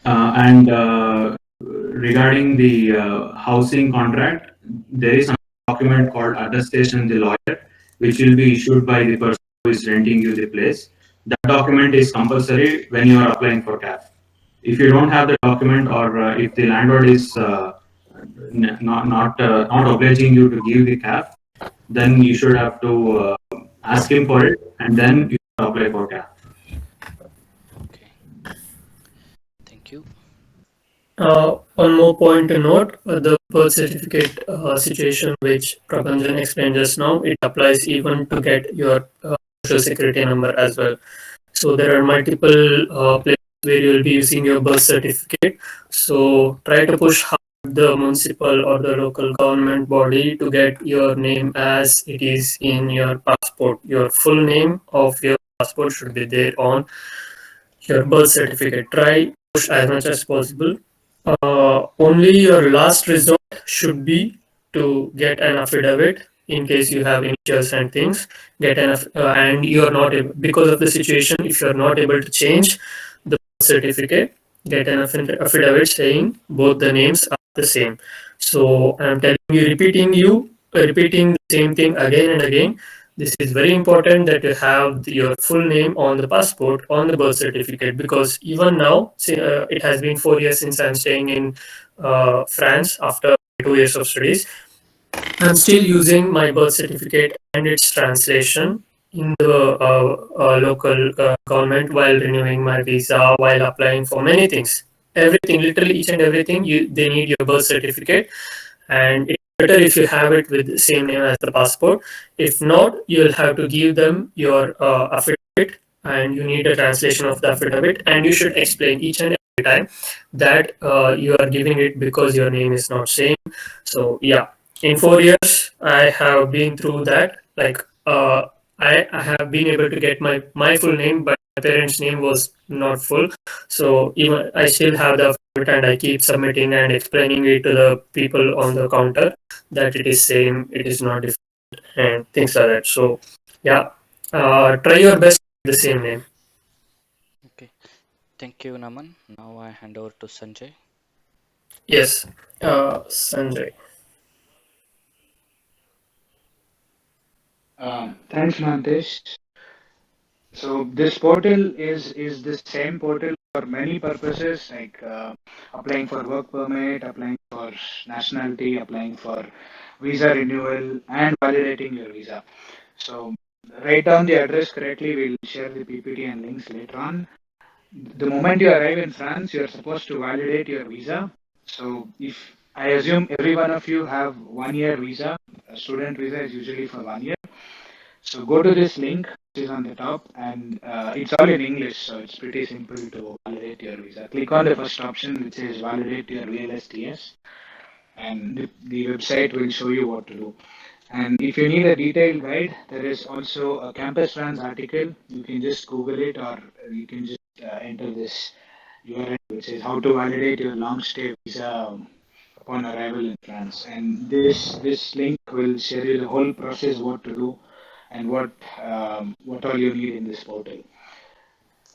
And regarding the housing contract, there is a document called attestation the lawyer, which will be issued by the person who is renting you the place. That document is compulsory when you are applying for CAF. If you don't have the document, or if the landlord is not obliging you to give the CAF, then you should have to ask him for it, and then you apply for CAF. Okay, thank you. One more point to note, the birth certificate situation which Prabhanjan explained just now, it applies even to get your social security number as well. So there are multiple places where you will be using your birth certificate. So try to push hard the municipal or the local government body to get your name as it is in your passport. Your full name of your passport should be there on your birth certificate. Try push as much as possible. Only your last resort should be to get an affidavit in case you have initials and things. Get an and you are not able, because of the situation. If you are not able to change the birth certificate, get an affidavit saying both the names are the same. So I am telling you, repeating the same thing again and again. This is very important that you have your full name on the passport, on the birth certificate, because even now, it has been 4 years since I'm staying in France after 2 years of studies. I'm still using my birth certificate and its translation in the local government while renewing my visa, while applying for many things. Everything, literally each and everything, they need your birth certificate, and it's better if you have it with the same name as the passport. If not, you'll have to give them your affidavit, and you need a translation of the affidavit, and you should explain each and every time that you are giving it because your name is not same. So yeah, in 4 years I have been through that. Like I have been able to get my full name, but my parents' name was not full. So even I still have the affidavit, and I keep submitting and explaining it to the people on the counter that it is same, it is not different, and things like that. So yeah, try your best with the same name. Okay, thank you, Naman. Now I hand over to Sanjay. Yes, Sanjay. Thanks, Mantesh. So this portal is the same portal for many purposes, like applying for work permit, applying for nationality, applying for visa renewal, and validating your visa. So write down the address correctly. We'll share the PPT and links later on. The moment you arrive in France, you're supposed to validate your visa. So if I assume every one of you have 1 year visa, a student visa is usually for 1 year. So go to this link which is on the top, and it's all in English, so it's pretty simple to validate your visa. Click on the first option which is validate your VLSTS, and the website will show you what to do. And if you need a detailed guide, there is also a Campus France article. You can just Google it, or you can just enter this URL, which is how to validate your long stay visa upon arrival in France. And this link will share you the whole process, what to do, and what all you need in this portal.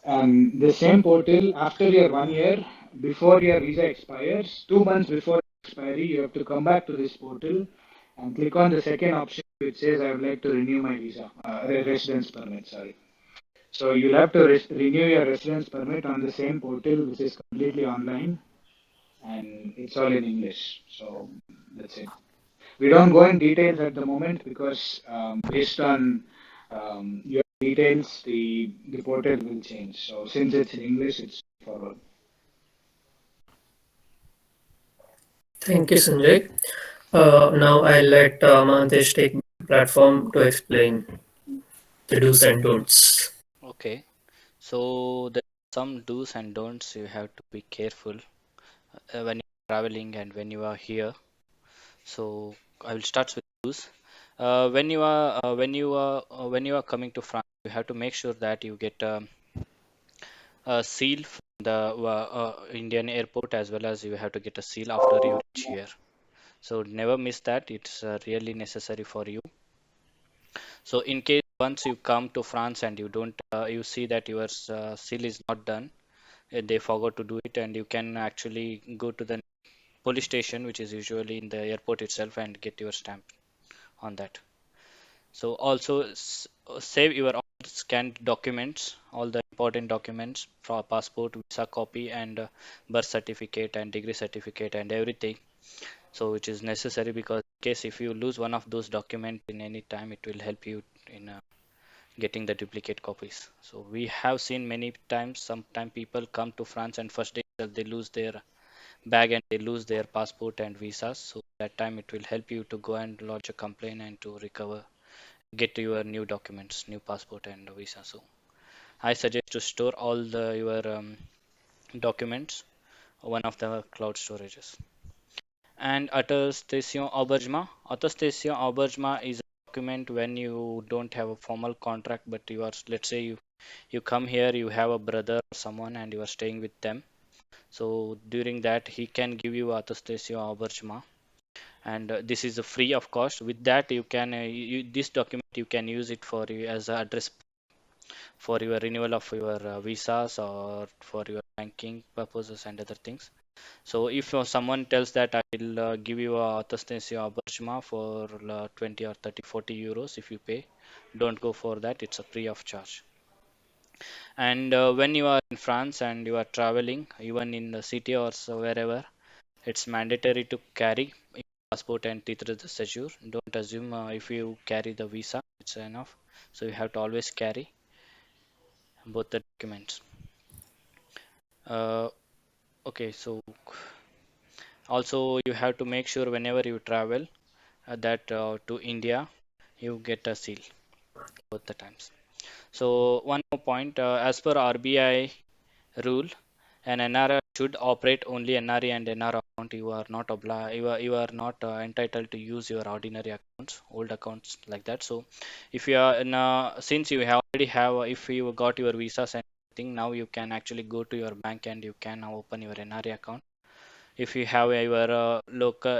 The same portal, after your 1 year, before your visa expires, 2 months before expiry, you have to come back to this portal and click on the second option which says I would like to renew my visa, residence permit. Sorry. So you'll have to renew your residence permit on the same portal, which is completely online, and it's all in English. So that's it. We don't go in details at the moment because based on your details, the portal will change. So since it's in English, it's forward. Thank you, Sanjay. Now I'll let Mantesh take the platform to explain the do's and don'ts. Okay, so there are some do's and don'ts you have to be careful when you're traveling and when you are here. So I will start with do's. When you are coming to France, you have to make sure that you get a seal from the Indian airport, as well as you have to get a seal after you reach here. So never miss that. It's really necessary for you. So in case once you come to France and you don't, you see that your seal is not done, they forgot to do it, and you can actually go to the police station, which is usually in the airport itself, and get your stamp on that. So also save your all scanned documents, all the important documents for passport, visa copy, and birth certificate and degree certificate and everything. So which is necessary, because in case if you lose one of those documents in any time, it will help you in getting the duplicate copies. So we have seen many times, sometimes people come to France and first day itself they lose their bag and they lose their passport and visas. So that time it will help you to go and lodge a complaint and to recover, get your new documents, new passport and visa. So I suggest to store all your documents one of the cloud storages. And attestation aubergement is a document when you don't have a formal contract, but you are, let's say you come here, you have a brother or someone and you are staying with them. So during that he can give you attestation aubergement, and this is free of cost. With that you can this document you can use it for you as a address for your renewal of your visas or for your banking purposes and other things. So if someone tells that I will give you a attestation aubergement for 20 or 30 40 euros if you pay, don't go for that. It's a free of charge. And when you are in France and you are traveling, even in the city or so wherever, it's mandatory to carry passport and titre de séjour. Don't assume if you carry the visa, it's enough. So you have to always carry both the documents. Uh, okay, so also you have to make sure whenever you travel that to India, you get a seal both the times. So one more point, as per RBI rule, an NRI should operate only NRE and NR account. You are not you are not entitled to use your ordinary accounts, old accounts like that. So if you are in since you have already have if you got your visas and everything, now you can actually go to your bank and you can now open your NRE account. If you have your local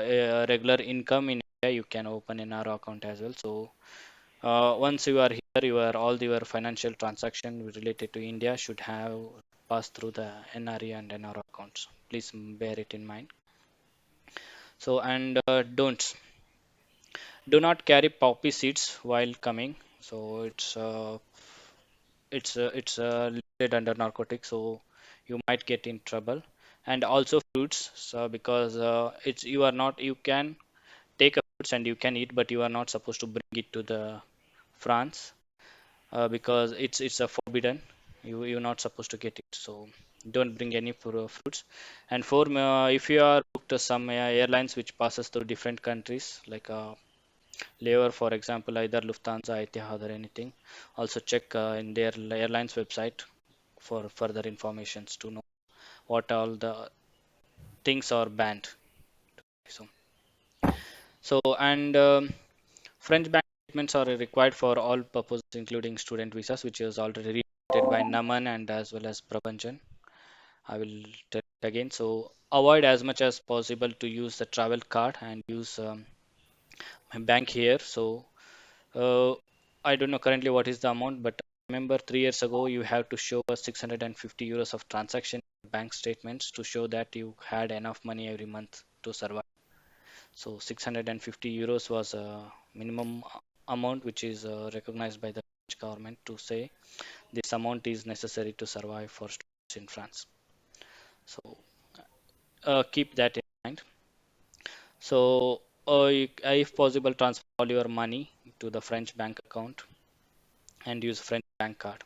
regular income in India, you can open NRO account as well. So once you are here, all your financial transaction related to India should have passed through the NRE and NRO accounts. Please bear it in mind. So and do not carry poppy seeds while coming. So it's listed under narcotics, so you might get in trouble. And also fruits, so because it's you are not you can take a fruits and you can eat, but you are not supposed to bring it to the France because it's a forbidden. You're not supposed to get it. So don't bring any fruits. And for if you are booked to some airlines which passes through different countries, like layover, for example, either Lufthansa, Etihad, or anything, also check in their airlines website for further informations to know what all the things are banned. So, and French bank statements are required for all purposes, including student visas, which is already related by Naman and as well as Prabhanjan. I will tell it again. So avoid as much as possible to use the travel card and use my bank here. So uh, I don't know currently what is the amount, but remember 3 years ago you have to show us 650 euros of transaction bank statements to show that you had enough money every month to survive. So 650 euros was a minimum amount which is recognized by the French government to say this amount is necessary to survive for students in France. So keep that in mind. So if possible, transfer all your money to the French bank account and use French bank card.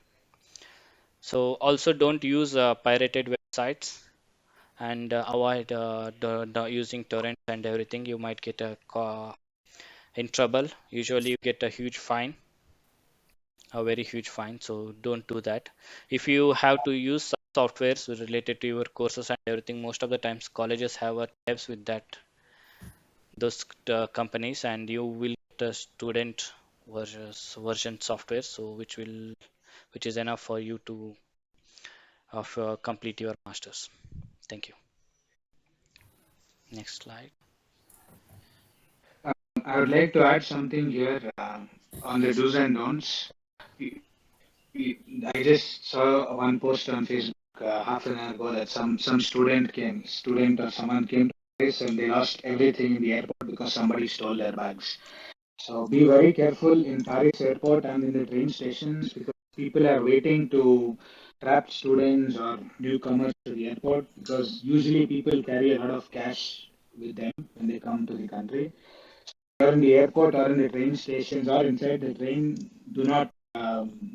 So also don't use pirated websites and avoid using torrents and everything. You might get in trouble. Usually you get a huge fine, a very huge fine. So don't do that. If you have to use some softwares related to your courses and everything, most of the times colleges have a tabs with that those companies, and you will get a student version software, so which is enough for you to complete your masters. Thank you. Next slide. I would like to add something here on the do's and don'ts. We- I just saw one post on Facebook half an hour ago that some student or someone came to this and they lost everything in the airport because somebody stole their bags. So be very careful in Paris airport and in the train stations because people are waiting to trap students or newcomers to the airport because usually people carry a lot of cash with them when they come to the country. Or in the airport or in the train stations or inside the train, do not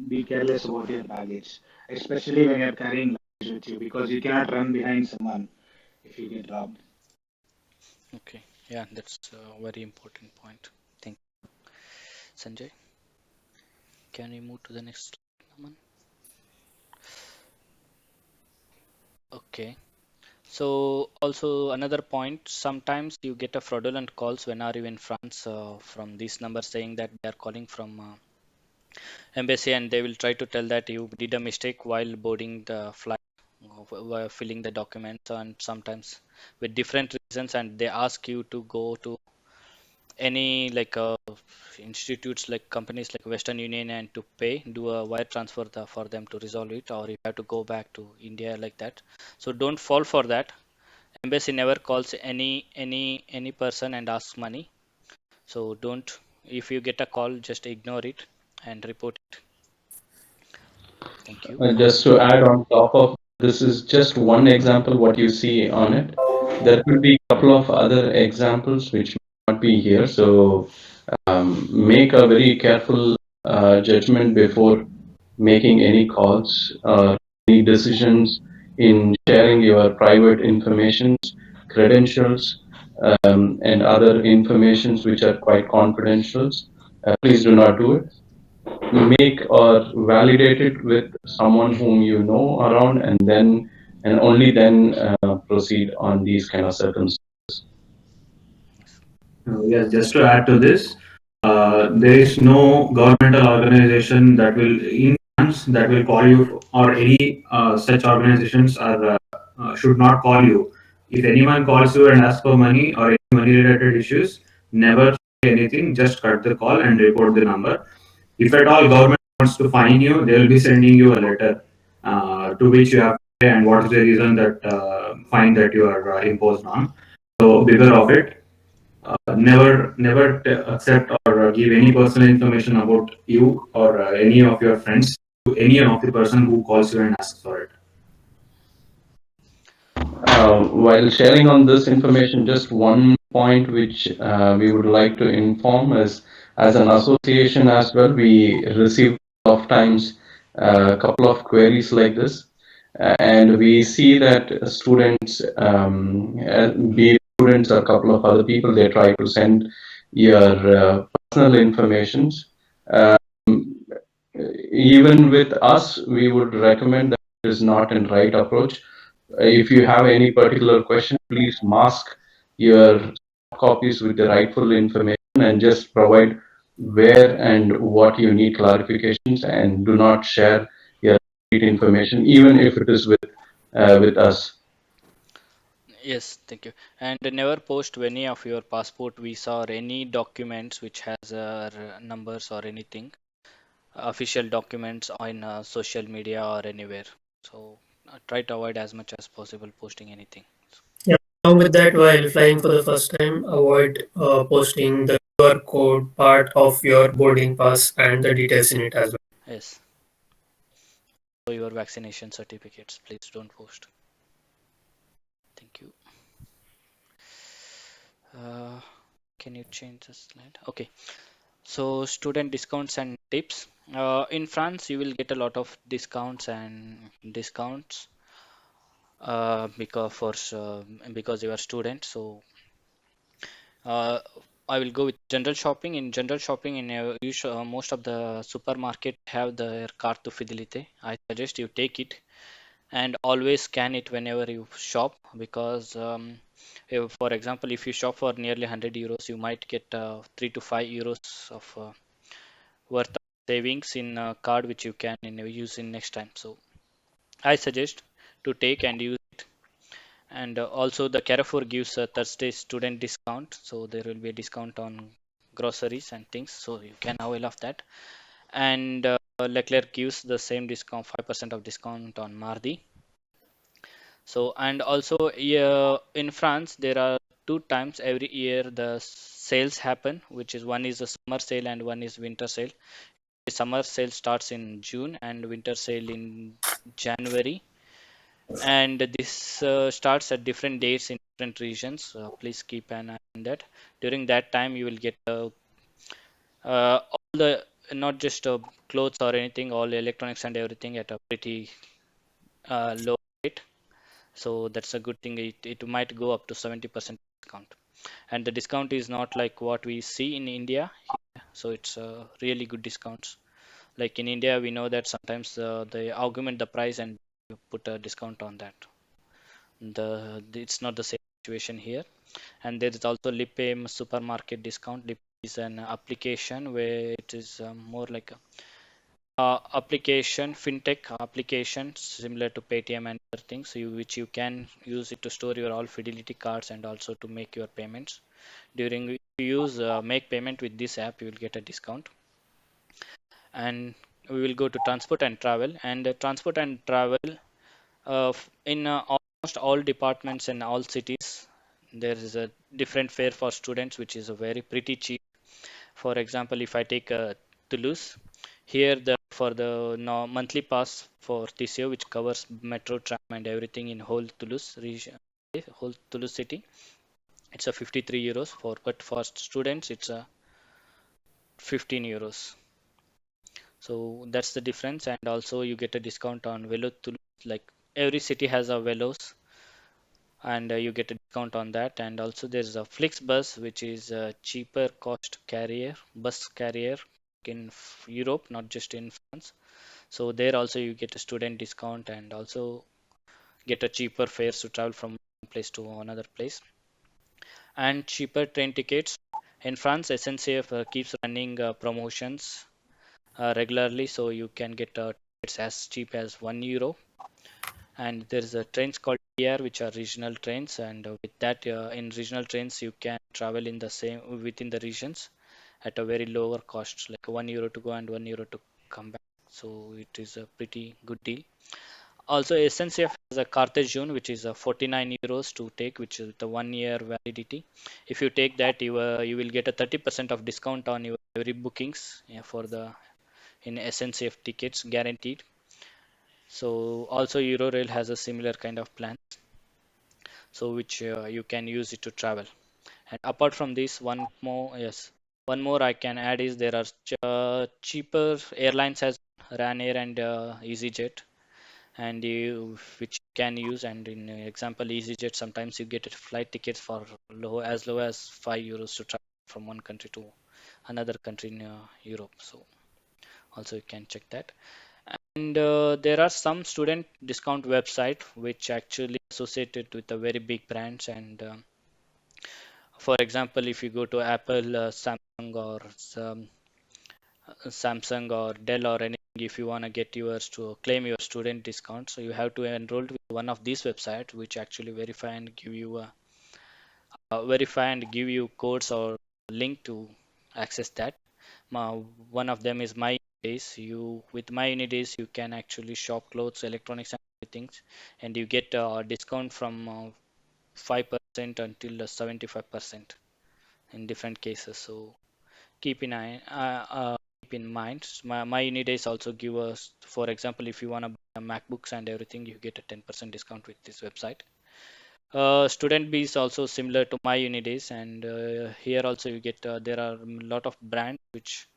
be careless about your baggage, especially when you're carrying luggage with you because you cannot run behind someone if you get robbed. Okay, yeah, that's a very important point. Thank you. Sanjay, can we move to the next slide, Naman? Okay. So also another point, sometimes you get a fraudulent calls when are you in France from this number saying that they are calling from embassy and they will try to tell that you did a mistake while boarding the flight, while filling the documents, and sometimes with different reasons, and they ask you to go to any like institutes like companies like Western Union and to pay, do a wire transfer for them to resolve it, or you have to go back to India like that. So don't fall for that. Embassy never calls any person and asks money. So don't, if you get a call, just ignore it and report it. Thank you. Just to add on top of this is just one example what you see on it. There could be a couple of other examples which may not be here. So make a very careful judgment before making any calls or any decisions in sharing your private information, credentials, and other informations which are quite confidential. Please do not do it. Make or validate it with someone whom you know around, and then and only then proceed on these kind of circumstances. Yes, just to add to this, there is no governmental organization that will in France that will call you, or any such organizations are should not call you. If anyone calls you and asks for money or any money related issues, never say anything. Just cut the call and report the number. If at all government wants to fine you, they will be sending you a letter to which you have to pay and what is the reason that fine that you are imposed on. So beware of it. Never accept or give any personal information about you or any of your friends to any of the person who calls you and asks for it. While sharing on this information, just one point which we would like to inform is, as an association as well, we receive of times a couple of queries like this, and we see that students, be it students or a couple of other people, they try to send your personal informations. Um, Even with us, we would recommend that it is not a right approach. If you have any particular question, please mask your copies with the rightful information and just provide where and what you need clarifications, and do not share your complete information, even if it is with us. Yes, thank you. And never post any of your passport, visa, or any documents which has numbers or anything, official documents on social media or anywhere. So try to avoid as much as possible posting anything. Yeah. Along with that, while flying for the first time, avoid posting the QR code part of your boarding pass and the details in it as well. Yes. So your vaccination certificates, please don't post. Thank you. Uh, can you change the slide? Okay. So student discounts and tips. In France, you will get a lot of discounts because you are student. So uh, I will go with general shopping. In general shopping, most of the supermarket have their card to fidelity. I suggest you take it and always scan it whenever you shop, because if, for example, if you shop for nearly 100 euros, you might get 3 to 5 euros of worth of savings in a card which you can use in next time. So I suggest to take and use. And also the Carrefour gives a Thursday student discount, so there will be a discount on groceries and things, so you can avail of that. And Leclerc gives the same discount, 5% of discount on Mardi. So and also in France there are two times every year the sales happen, which is one is a summer sale and one is winter sale. The summer sale starts in June and winter sale in January, and this starts at different dates in different regions. Please keep an eye on that. During that time you will get all the, not just clothes or anything, all electronics and everything at a pretty low rate. So that's a good thing. It might go up to 70% discount, and the discount is not like what we see in India. So it's really good discounts. Like in India we know that sometimes they augment the price and put a discount on that. It's not the same situation here. And there is also Lipem supermarket discount. Lip is an application where it is more like a application, fintech application similar to Paytm and other things, which you can use it to store your all fidelity cards and also to make your payments. During if you use make payment with this app, you will get a discount. And we will go to transport and travel. And transport and travel in almost all departments in all cities, there is a different fare for students, which is a very pretty cheap. For example, if I take Toulouse, here the for the no, monthly pass for this year, which covers metro, tram, and everything in whole Toulouse region, whole Toulouse city, it's a 53 euros for, but for students it's a 15 euros. So that's the difference, and also you get a discount on Velo Toulouse. Like every city has a Velos, and you get a discount on that. And also there's a Flixbus, which is a cheaper cost carrier, bus carrier in Europe, not just in France. So there also you get a student discount and also get a cheaper fares to travel from one place to another place, and cheaper train tickets. In France, SNCF keeps running promotions regularly, so you can get tickets as cheap as €1. And there's a trains called TR, which are regional trains, and with that in regional trains you can travel in the same within the regions at a very lower cost, like €1 to go and €1 to come back. So it is a pretty good deal. Also, SNCF has a Carthage June, which is 49 euros to take, which is the 1 year validity. If you take that, you will get a 30% of discount on your every bookings, yeah, for the in SNCF tickets guaranteed. So also Eurorail has a similar kind of plan, so which you can use it to travel. And apart from this, one more I can add is there are cheaper airlines as Ryanair and EasyJet, and which you can use. And in example EasyJet, sometimes you get flight tickets for low as €5 to travel from one country to another country in Europe. So also you can check that. And there are some student discount website which actually associated with a very big brands. And for example, if you go to Apple, Samsung or Dell or anything, if you want to get yours to claim your student discount, so you have to enroll with one of these websites, which actually verify and give you codes or link to access that. One of them is My Days. You with My Days you can actually shop clothes, electronics, and everything, and you get a discount from 5% until 75% in different cases. So keep in eye, keep in mind. My Unidays also give us, for example, if you want to buy MacBooks and everything, you get a 10% discount with this website. Student B is also similar to My Unidays, and here also you get there are a lot of brands which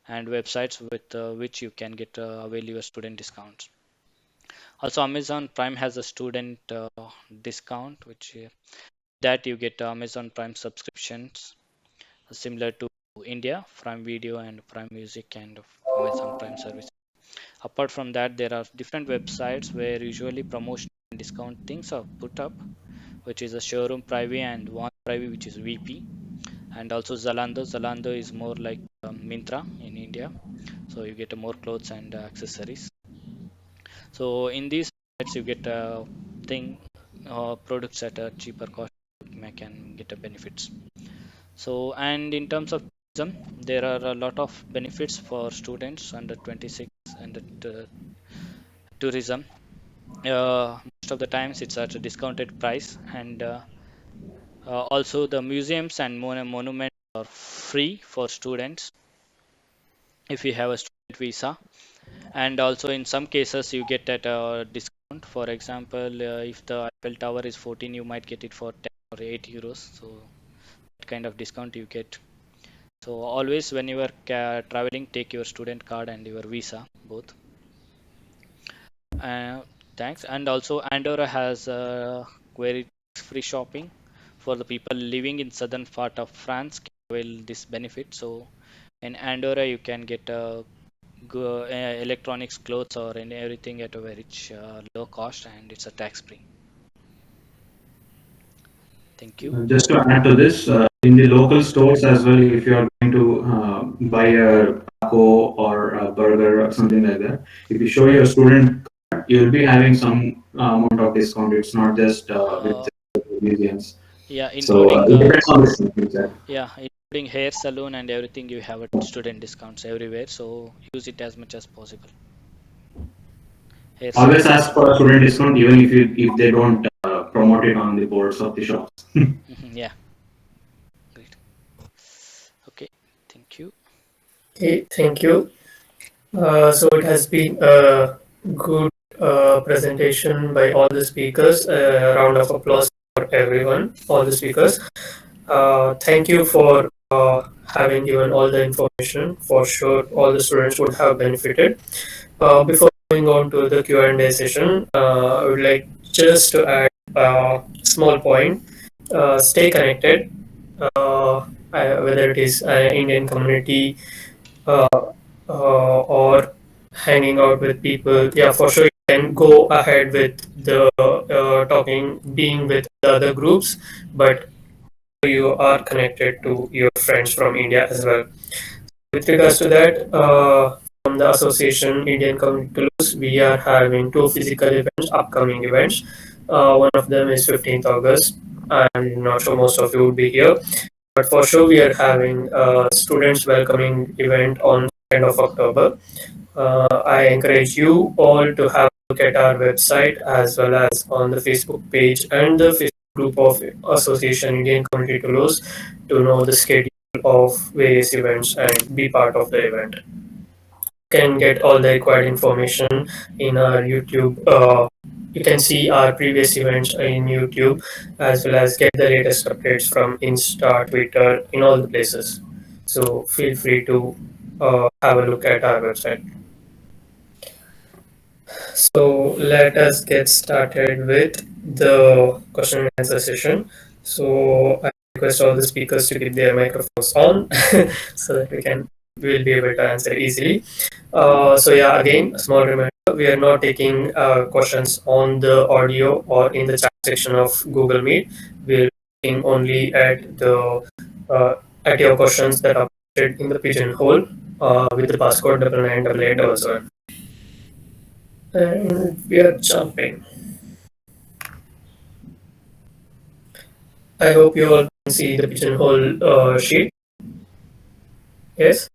and websites with which you can get avail your student discounts. Also, Amazon Prime has a student discount, which that you get Amazon Prime subscriptions similar to India, Prime Video and Prime Music and Amazon Prime service. Apart from that, there are different websites where usually promotion and discount things are put up, which is a Showroom Privy and One Privy, which is VP, and also Zalando. Zalando is more like Mintra in India. So you get more clothes and accessories. So in these sites you get thing products at a cheaper cost. You can get a benefits. So and in terms of tourism, there are a lot of benefits for students under 26 and tourism. Most of the times it's at a discounted price, and also the museums and monuments are free for students if you have a student visa. And also in some cases you get at a discount. For example, if the Eiffel Tower is 14, you might get it for 10 or 8 euros. So that kind of discount you get. So always when you are traveling, take your student card and your visa both. Uh, Thanks. And also Andorra has very free shopping for the people living in southern part of France can avail this benefit. So in Andorra you can get electronics, clothes, or any everything at a very low cost, and it's a tax free. Thank you. Just to add to this, in the local stores as well, if you are going to buy a taco or a burger or something like that, if you show your student card, you'll be having some amount of discount. It's not just with Uh, museums. yeah, So including it depends on the student. yeah, including hair salon and everything, you have a student discounts everywhere. So use it as much as possible. Hair Always salon. ask for a student discount, even if they don't promote it on the boards of the shops. Yeah, great. Okay, thank you. Okay, thank you. So it has been a good presentation by all the speakers. A round of applause for everyone, all the speakers. Thank you for having given all the information. For sure, all the students would have benefited. Before going on to the Q&A session, I would like just to add a small point. Stay connected, whether it is Indian community uh, or hanging out with people. Yeah, for sure, you can go ahead with the talking, being with the other groups, but you are connected to your friends from India as well. With regards to that, from the Association Indian Community Toulouse, we are having two physical events, upcoming events. One of them is 15th August. I'm not sure most of you would be here, but for sure we are having a students welcoming event on 2nd of October. I encourage you all to have a look at our website as well as on the Facebook page and the Facebook group of Association Indian Community Toulouse to know the schedule of various events and be part of the event. You can get all the required information in our YouTube. You can see our previous events in YouTube as well as get the latest updates from Insta, Twitter, in all the places. So feel free to have a look at our website. So let us get started with the question and answer session. So I request all the speakers to keep their microphones on so that we'll be able to answer easily. So yeah, again, a small reminder: we are not taking questions on the audio or in the chat section of Google Meet. We're looking only at the at your questions that are posted in the pigeonhole with the passcode 99888. And we are jumping. I hope you all can see the pigeonhole sheet. Yes?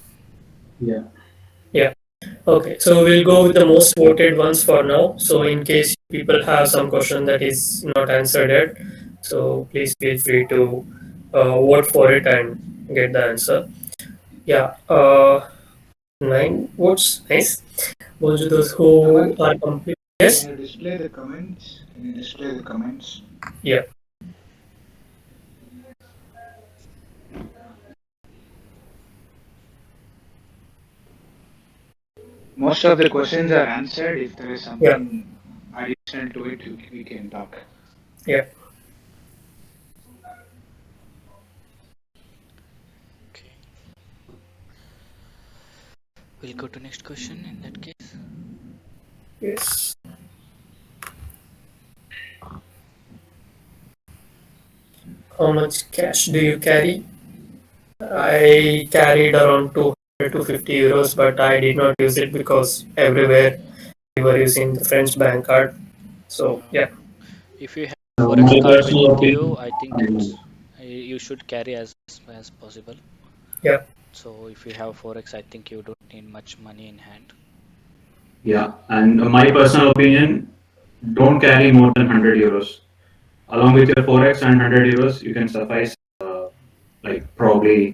Yeah. Yeah. Okay. So we'll go with the most voted ones for now. So in case people have some question that is not answered yet, so please feel free to vote for it and get the answer. Yeah. 9 votes. Nice. Those are those who Aman, are complete. Yes? can you display the comments? Can you display the comments? Yeah. Most of the questions are answered. If there is Yeah. something additional to it, we can talk. Yeah. Okay, we'll go to next question in that case. Yes. How much cash do you carry? I carried around 2 to 50 euros, but I did not use it because everywhere we were using the French bank card. So yeah, If you have My Forex card with personal you, opinion. I think you should carry as possible. yeah, So if you have Forex, I think you don't need much money in hand. Yeah, and my personal opinion, don't carry more than 100 euros. Along with your Forex and 100 euros, you can suffice, like probably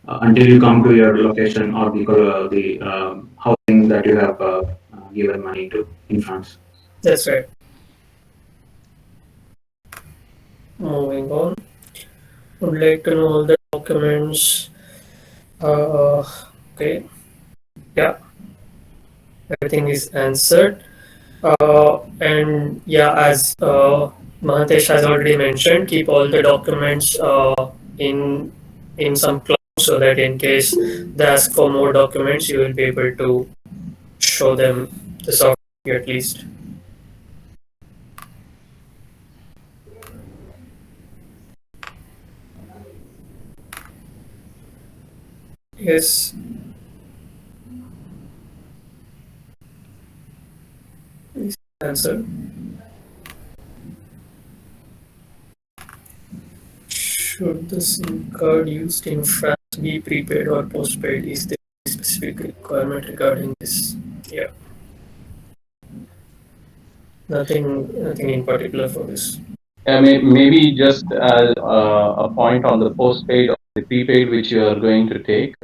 until you come to your location or the housing that you have given money to in France. that's right. Moving on, would like to know all the documents. Okay, yeah, everything is answered. And yeah, as Mahatesh has already mentioned, keep all the documents in some cloud so that in case they ask for more documents, you will be able to show them the soft copy at least. Yes. Please answer. Should the SIM card used in France be prepaid or postpaid? Is there a specific requirement regarding this? Yeah, nothing in particular for this. Maybe just a point on the postpaid or the prepaid which you are going to take.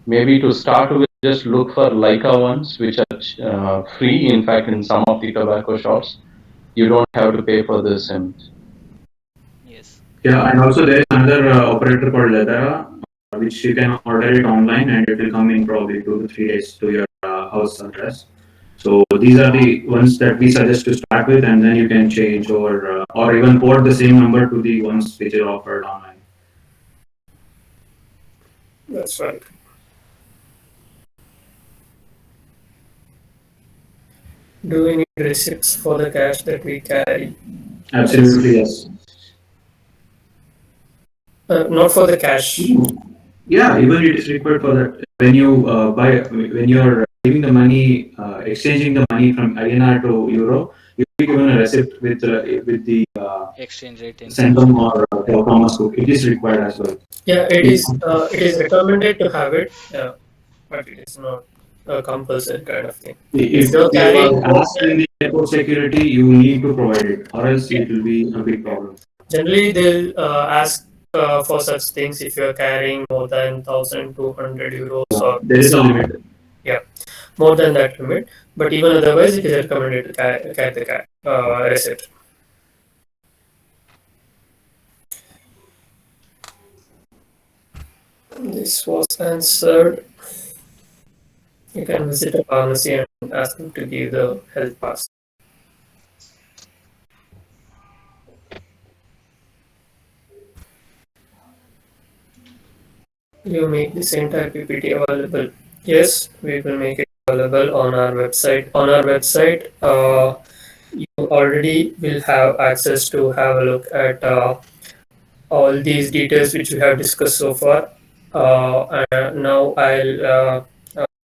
Maybe to start with, just look for Leica ones, which are free. In fact, in some of the tobacco shops, you don't have to pay for the SIMs. Yes. Yeah, and also there is another operator called Ledera, which you can order it online and it will come in probably 2 to 3 days to your house address. So these are the ones that we suggest to start with, and then you can change or even port the same number to the ones which are offered online. That's right. Do we need receipts for the cash that we carry? Absolutely, yes. Not for the cash. Yeah, even it is required for that. When you when you're giving the money, exchanging the money from INR to euro, you'll be given a receipt with the Exchange rate Centum information. or Thomas Cook. It is required as well. Yeah, it is recommended to have it, but it is not a compulsory kind of thing. If If you're you carrying are more asked than, in the airport security, you need to provide it, or else it will be a big problem. generally they'll ask for such things if you're carrying more than 1,200 euros or There is a limit. yeah, more than that limit. But even otherwise, it is recommended to carry the receipt. This was answered. You can visit a pharmacy and ask them to give the health pass. You make this entire PPT available. Yes, we will make it available on our website. On our website, you already will have access to have a look at all these details which we have discussed so far. Now I'll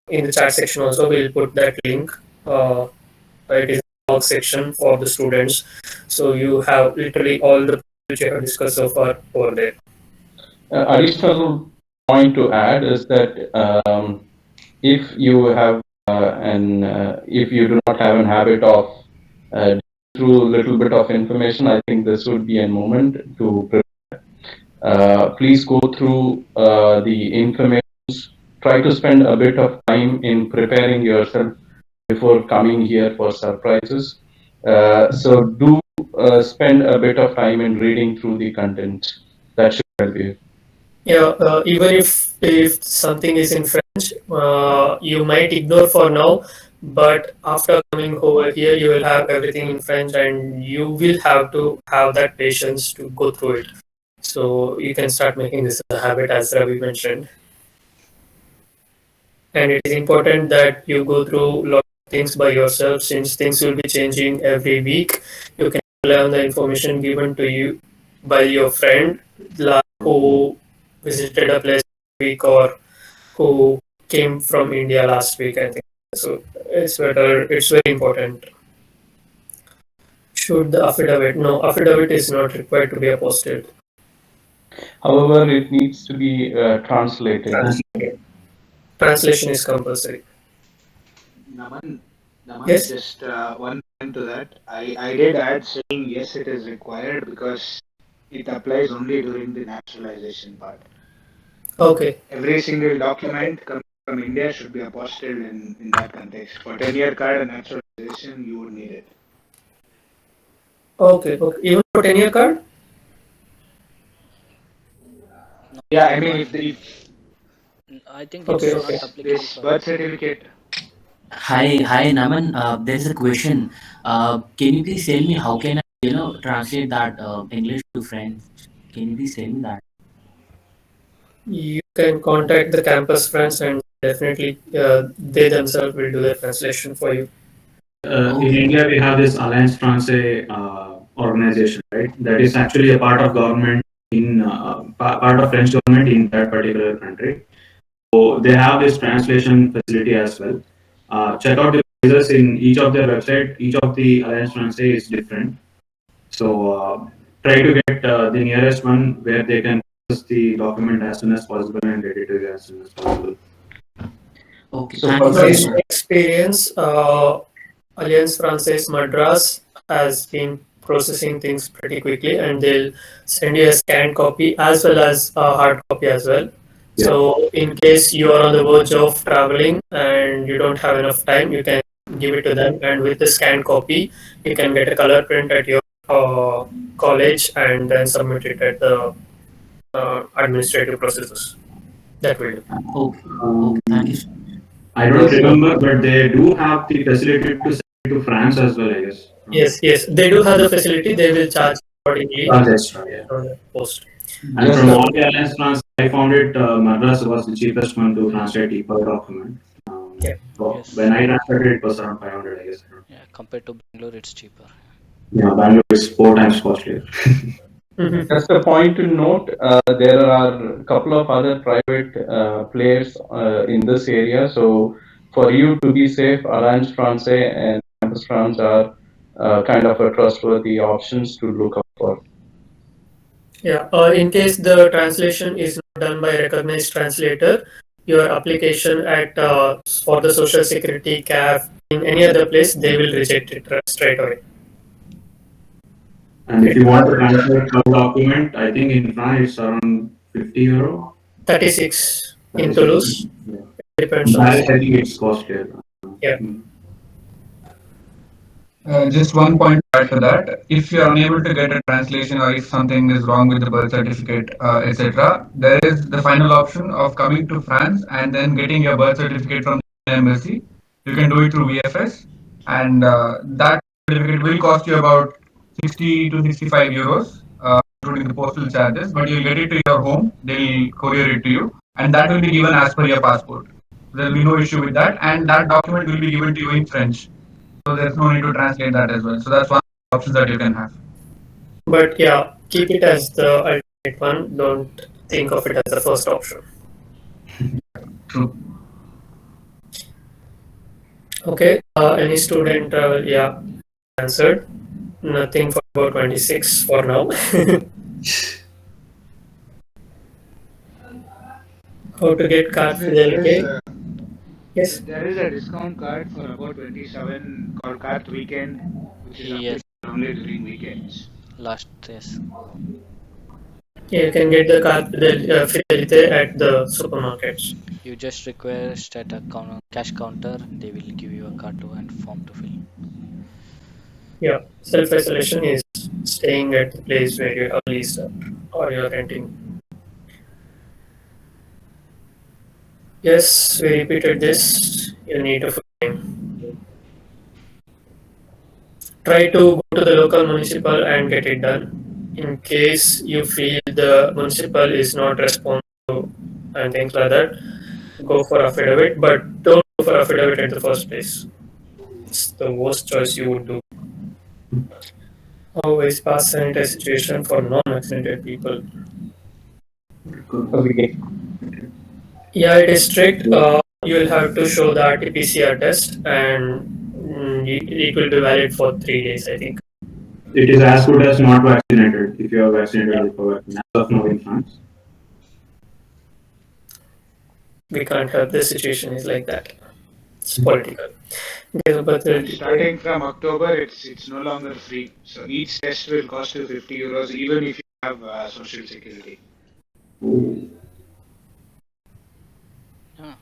in the chat section also we'll put that link. It is a blog section for the students, so you have literally all the which we have discussed so far over there. Additional point to add is that if you have if you do not have a habit of through a little bit of information, I think this would be a moment to please go through the information. Try to spend a bit of time in preparing yourself before coming here for surprises. So do spend a bit of time in reading through the content. That should help you. Yeah, even if something is in French, you might ignore for now, but after coming over here, you will have everything in French, and you will have to have that patience to go through it. So you can start making this a habit, as Ravi mentioned. And it is important that you go through a lot of things by yourself, since things will be changing every week. You can rely on the information given to you by your friend who visited a place week or who came from India last week, I think. So it's better. It's very important. Should the affidavit? No, affidavit is not required to be posted. However, it needs to be translated. Translation is compulsory. Naman, Yes. just one point to that. I did add saying yes, it is required because it applies only during the naturalization part. Okay. Every single document coming from India should be apostilled in that context. For 10-year card and naturalization, you would need it. Okay. Okay. Even for 10-year card? No, Yeah, I that mean, one, if I think Okay. it's Okay. not applicable this for. birth certificate, Hi, Naman. There is a question. Can you please tell me how can I, translate that English to French? Can you please tell me that? You can contact the campus friends and definitely they themselves will do the translation for you. In India, we have this Alliance Francaise organization, right? That is actually a part of government in part of French government in that particular country. So they have this translation facility as well. Check out the prices in each of their website. Each of the Alliance Francaise is different. So try to get the nearest one where they can process the document as soon as possible and get it to you as soon as possible. Okay, So thank you for so From much. experience, Alliance Francaise Madras has been processing things pretty quickly, and they'll send you a scanned copy as well as a hard copy as well. Yeah. So, in case you are on the verge of traveling and you don't have enough time, you can give it to them, and with the scanned copy, you can get a color print at your college and then submit it at the administrative processes. That will do. Okay, okay, thank you so much. I don't remember, but they do have the facility to send it to France as well, I guess. Yes, yes, they do have the facility. They will charge accordingly Extra, yeah. on the post. And Just from a- all the Alliance France, I found it Madras was the cheapest one to translate per document. Yeah. So Yes. when I translated it was around 500, I guess. Yeah, compared to Bangalore, it's cheaper. Yeah, Bangalore is 4 times costlier. Just a point to note, there are a couple of other private players in this area. So for you to be safe, Alliance Francaise and Campus France are kind of a trustworthy options to look up for. Yeah, in case the translation is not done by recognized translator, your application at for the Social Security CAF in any other place, they will reject it straight away. And if you want to translate a document, I think in France it's around 50 euro. 36 in 36. Toulouse. Yeah. Depends on Paris, the I think it's costlier. Yeah. Just one point to add to that. If you are unable to get a translation or if something is wrong with the birth certificate, etc., there is the final option of coming to France and then getting your birth certificate from the embassy. You can do it through VFS, and that certificate will cost you about 60 to 65 euros, including the postal charges, but you'll get it to your home, they'll courier it to you, and that will be given as per your passport. There will be no issue with that, and that document will be given to you in French. So there's no need to translate that as well. So that's one of the options that you can have. But yeah, keep it as the alternate one. Don't think of it as the first option. True. Okay. Any student? Yeah, answered. Nothing for about 26 for now. How to get card fidelity? Yes. there is a discount card for about 27 called Card Weekend, which is Yes, applicable only during weekends. last yes. Yeah, you can get the card fidelity at the supermarkets. You just request at a cash counter, they will give you a card to and form to fill. Yeah, self-isolation is staying at the place where you're leased up or you're renting. Yes, we repeated this. You need to try to go to the local municipal and get it done. In case you feel the municipal is not responsive and things like that, go for affidavit, but don't go for affidavit at the first place. It's the worst choice you would do. Always pass sanitary situation for non-vaccinated people. Okay. Yeah, it is strict. you will have to show the RT-PCR test, and it will be valid for 3 days, I think. It is as good as not vaccinated if you are vaccinated with Covaxin as of now in France. We can't help, the situation is like that. It's political. Okay, but And starting from October, it's no longer free. So each test will cost you 50 euros, even if you have social security. Yeah.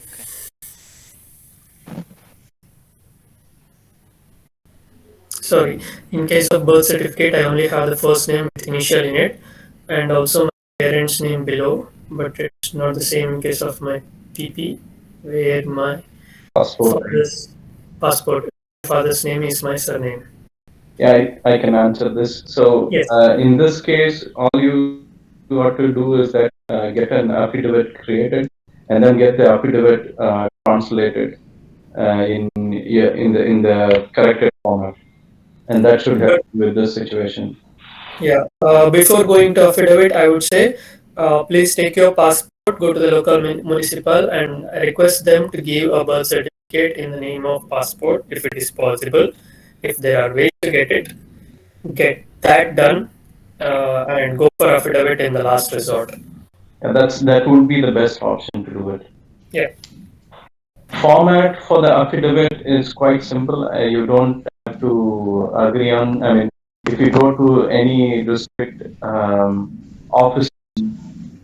Okay. sorry, in case of birth certificate, I only have the first name with initial in it, and also my parents' name below, but it's not the same in case of my PP, where my Passport. father's passport, father's name is my surname. Yeah, I can answer this. So Yes. in this case, all you have to do is that get an affidavit created and then get the affidavit translated in the corrected format, and that should help with this situation. Yeah. Before going to affidavit, I would say, please take your passport, go to the local municipal, and request them to give a birth certificate in the name of passport if it is possible. If there are ways to get that done, and go for affidavit in the last resort. And that would be the best option to do it. Yeah. Format for the affidavit is quite simple. You don't have to agree on. I mean, if you go to any district office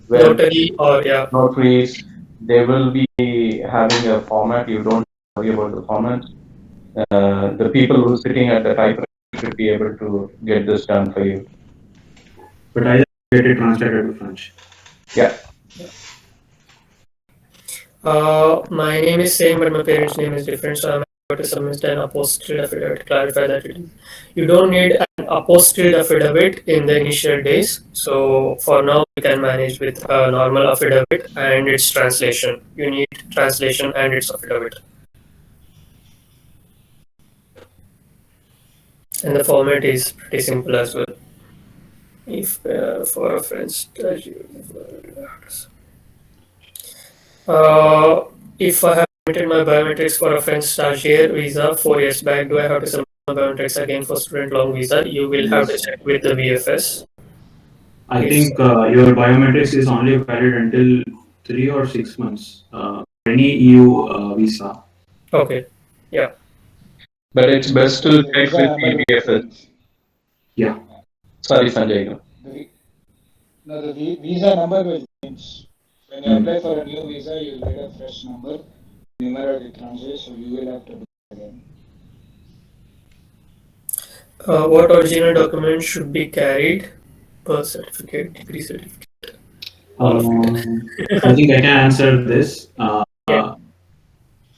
where Notary or notaries, they will be having a format. You don't worry about the format. The people who are sitting at the typewriter should be able to get this done for you. But I just get it translated to French. Yeah. My name is same, but my parents' name is different, so I'm able to submit an apostilled affidavit to clarify that you don't need an apostilled affidavit in the initial days. So for now, you can manage with a normal affidavit and its translation. You need translation and its affidavit. And the format is pretty simple as well. If for a French if I have submitted my biometrics for a French stagiaire visa 4 years back, do I have to submit my biometrics again for student long visa? You will have to check with the VFS. I think your biometrics is only valid until 3 or 6 months. Any EU visa. Okay. Yeah. But it's best to The check visa with number the will VFS. change. Yeah. Sorry, Sanjay. The visa number will change. When you apply for a new visa, you'll get a fresh number. Numero will translate, so you will have to do it again. What original documents should be carried? Birth certificate, degree certificate, all of it. I think I can answer this.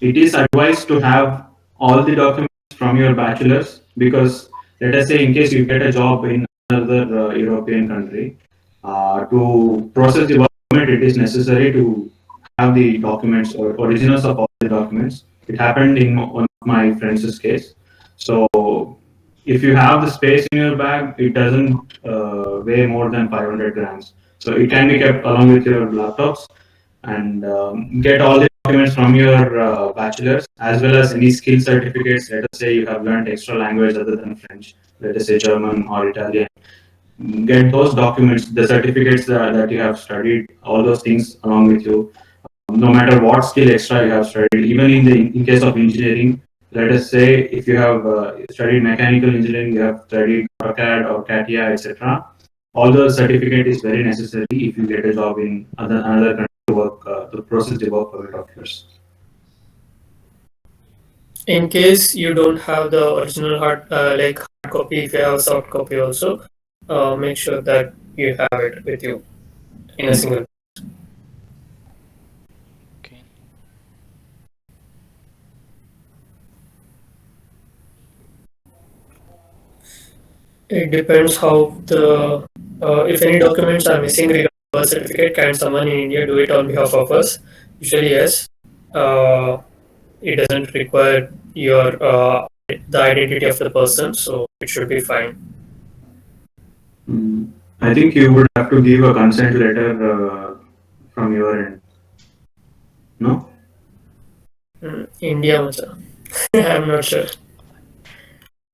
It is advised to have all the documents from your bachelor's because let us say in case you get a job in another European country, to process the work permit, it is necessary to have the documents or originals of all the documents. It happened in one of my friends' case. So if you have the space in your bag, it doesn't weigh more than 500 grams. So it can be kept along with your laptops and get all the documents from your bachelor's as well as any skill certificates. Let us say you have learned extra language other than French, let us say German or Italian. Get those documents, the certificates that you have studied, all those things along with you. No matter what skill extra you have studied, even in case of engineering, let us say if you have studied mechanical engineering, you have studied AutoCAD or CATIA, etc. All those certificate is very necessary if you get a job in another country to work to process the work permit of yours. In case you don't have the original hard copy, if you have a soft copy also, make sure that you have it with you in a single. Okay. It depends how the if any documents are missing regarding birth certificate, can someone in India do it on behalf of us? Usually, yes. It doesn't require your the identity of the person, so it should be fine. I think you would have to give a consent letter from your end. No? India, macha. I'm not sure.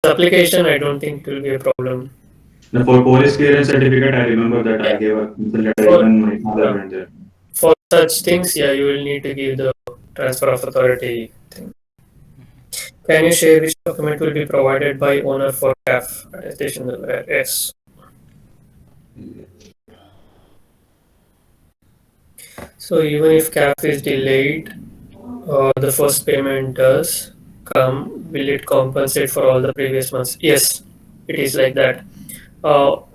The application, I don't think it will be a problem. For police clearance certificate, I remember that I Yeah. gave a letter, For, even my father yeah. went there. For such things, yeah, you will need to give the transfer of authority thing. Can you share which document will be provided by owner for CAF attestation? Yes. So even if CAF is delayed, the first payment does come. Will it compensate for all the previous months? Yes, it is like that.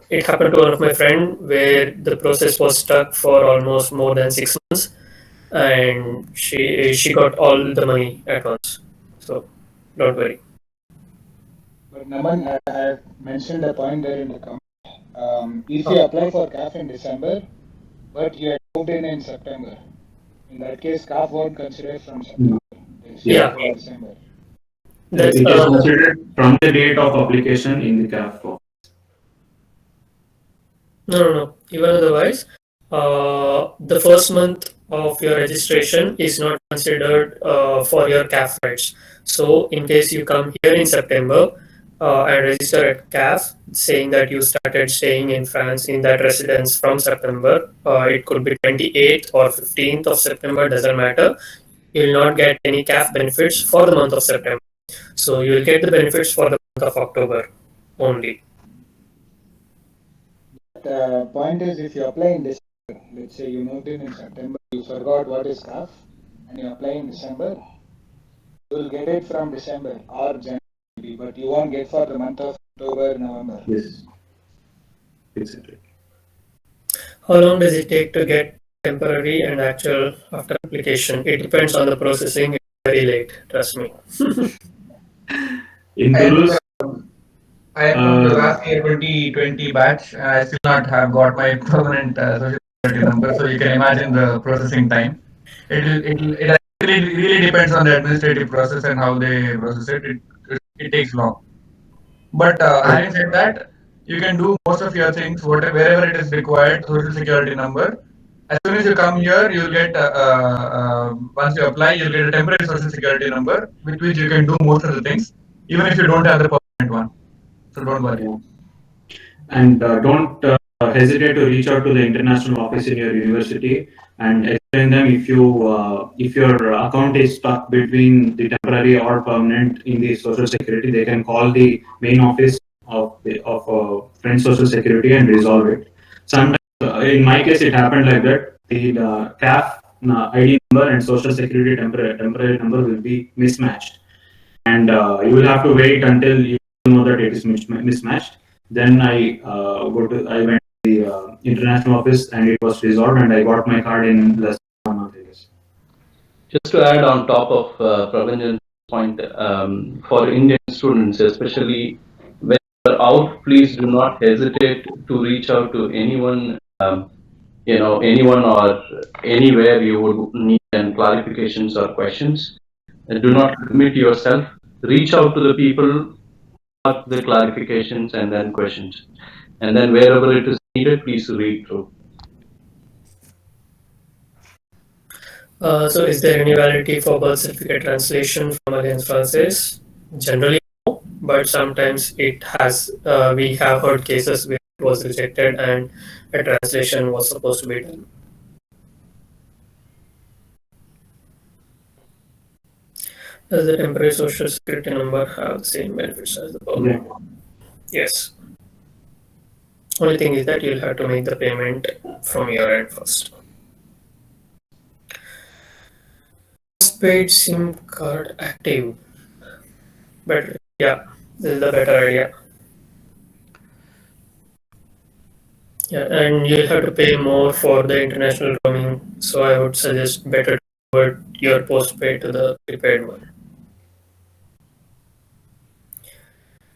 It happened to one of my friend where the process was stuck for almost more than 6 months, and she got all the money at once. So don't worry. But Naman, I have mentioned a point there in the comment. If you apply for CAF in December, but you had moved in September, in that case, CAF won't consider from September. They'll see Yeah, from December. that's It is considered from the date of application in the CAF form. no. Even otherwise, the first month of your registration is not considered for your CAF rights. So, in case you come here in September and register at CAF, saying that you started staying in France in that residence from September, it could be 28th or 15th of September, doesn't matter. You will not get any CAF benefits for the month of September. So, you will get the benefits for the month of October only. The point is, if you apply in December, let's say you moved in September, you forgot what is CAF, and you apply in December, you will get it from December or January, but you won't get for the month of October, November. Yes. Exactly. How long does it take to get temporary and actual after application? It depends on the processing. It's very late, trust me. In I am Toulouse, I am from the last year 2020 batch, and I still not have got my permanent social security number. So you can imagine the processing time. It actually really depends on the administrative process and how they process it. It takes long. But having said that, you can do most of your things whatever wherever it is required. Social security number. As soon as you come here, you'll get once you apply, you'll get a temporary social security number with which you can do most of the things, even if you don't have the permanent one. So don't worry. and don't hesitate to reach out to the international office in your university and explain them if your account is stuck between the temporary or permanent in the social security, they can call the main office of French social security and resolve it. Sometimes in my case it happened like that. The CAF ID number and social security temporary number will be mismatched, and you will have to wait until you know that it is mismatched. Then I went to the international office and it was resolved, and I got my card in less than 1 month, I guess. Just to add on top of Pravanjan's point, for Indian students, especially when you're out, please do not hesitate to reach out to anyone, anyone or anywhere you would need clarifications or questions. Do not limit yourself. Reach out to the people, ask the clarifications and then questions. And then wherever it is needed, please read through. So, is there any validity for birth certificate translation from against Francis? Generally, no, but sometimes it has. We have heard cases where it was rejected and a translation was supposed to be done. Does the temporary social security number have the same benefits as the permanent? Yes. Only thing is that you'll have to make the payment from your end first. Postpaid SIM card active. But yeah, this is the better idea. Yeah, and you'll have to pay more for the international roaming. So I would suggest better to convert your postpaid to the prepaid one.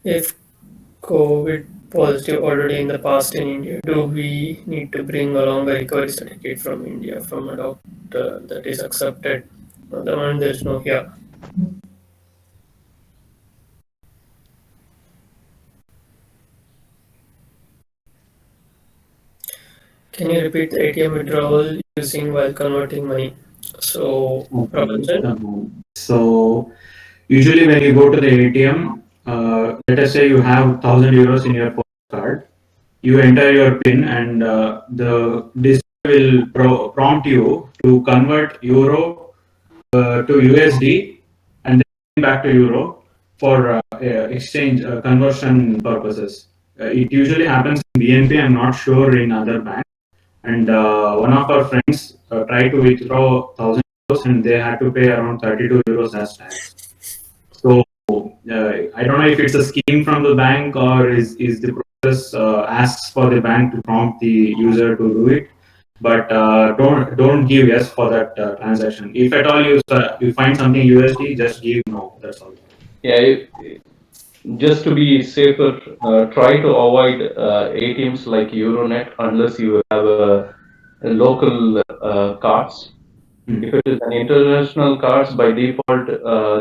If COVID positive already in the past in India, do we need to bring along a recovery certificate from India from a doctor that is accepted? The one there's no, yeah. Can you repeat the ATM withdrawal using while converting money? So, So usually when you go to the ATM, let us say you have 1,000 euros in your card, you enter your PIN and the display will prompt you to convert euro to USD and then back to euro for exchange conversion purposes. It usually happens in BNP. I'm not sure in other banks. And one of our friends tried to withdraw 1,000 euros and they had to pay around 32 euros as tax. So I don't know if it's a scheme from the bank or is the process asks for the bank to prompt the user to do it. But don't give yes for that transaction. If at all you find something USD, just give no. That's all. Yeah, just to be safer, try to avoid ATMs like Euronet unless you have a local cards. If it is an international cards, by default,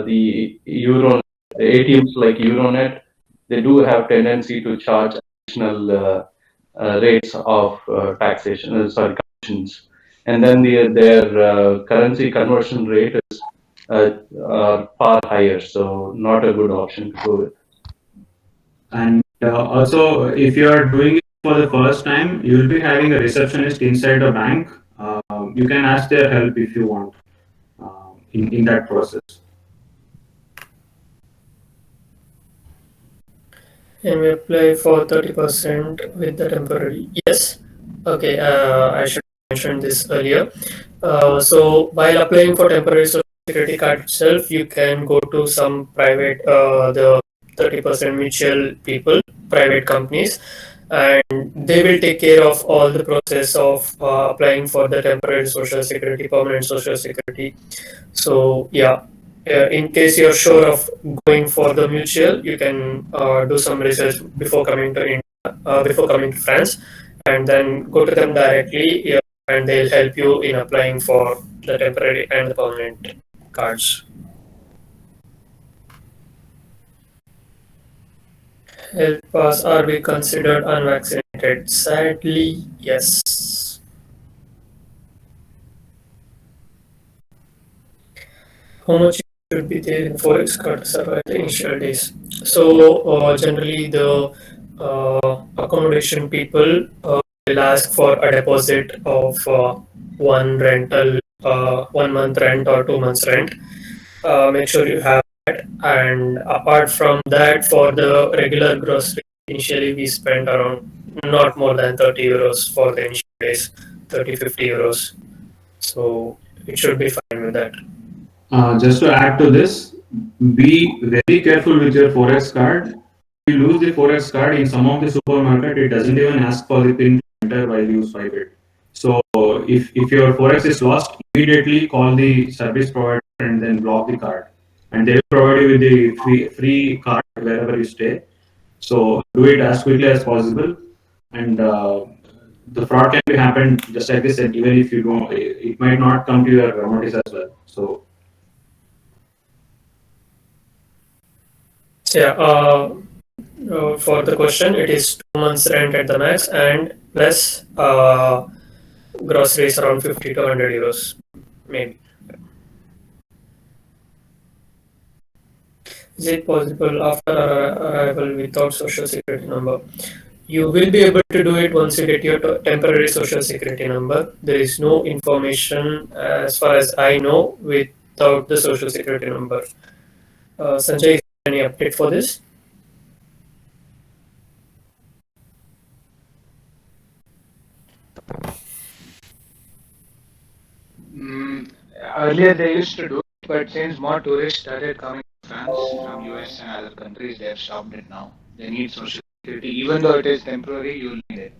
the ATMs like Euronet, they do have tendency to charge additional rates of taxation, commissions, and then their currency conversion rate is far higher, so not a good option to go with. And also, if you are doing it for the first time, you will be having a receptionist inside the bank. You can ask their help if you want in that process. and we apply for 30% with the temporary. Yes. Okay. I should mention this earlier. So while applying for temporary social security card itself, you can go to some private, the 30% mutual people, private companies, and they will take care of all the process of applying for the temporary social security, permanent social security. So yeah, in case you're sure of going for the mutual, you can do some research before coming to India, before coming to France, and then go to them directly, yeah, and they'll help you in applying for the temporary and the permanent cards. Health pass, are we considered unvaccinated? Sadly, yes. How much should be there in Forex card to survive the initial days? So generally the accommodation people will ask for a deposit of one rental, 1 month rent or 2 months rent. Make sure you have that. And apart from that, for the regular grocery, initially we spent around not more than 30 euros for the initial days, 30-50 euros. So it should be fine with that. Just to add to this, be very careful with your Forex card. If you lose the Forex card in some of the supermarket, it doesn't even ask for the PIN to enter while you swipe it. So if your Forex is lost, immediately call the service provider and then block the card. And they will provide you with the free card wherever you stay. So do it as quickly as possible. And the fraud can be happen just like this, and even if you don't, it might not come to your notice as well. So yeah, for the question, it is 2 months rent at the max and plus groceries around 50 to 100 euros, maybe. Is it possible after arrival without social security number? You will be able to do it once you get your temporary social security number. There is no information, as far as I know, without the social security number. Sanjay, any update for this? Earlier they used to do it, but since more tourists started coming to France from US and other countries, they have stopped it now. They need social security, even though it is temporary. You'll need it.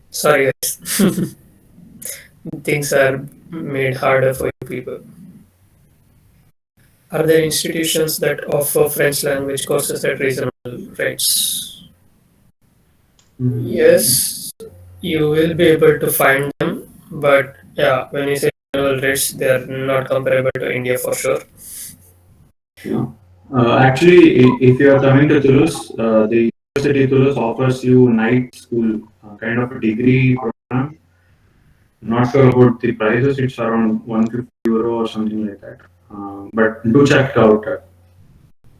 Sorry, guys. Things are made harder for you people. Are there institutions that offer French language courses at reasonable rates? Yes, you will be able to find them, but yeah, when you say reasonable rates, they are not comparable to India for sure. yeah. Actually, if you are coming to Toulouse, the University of Toulouse offers you night school kind of a degree program. Not sure about the prices. It's around 150 euro or something like that. But do check it out.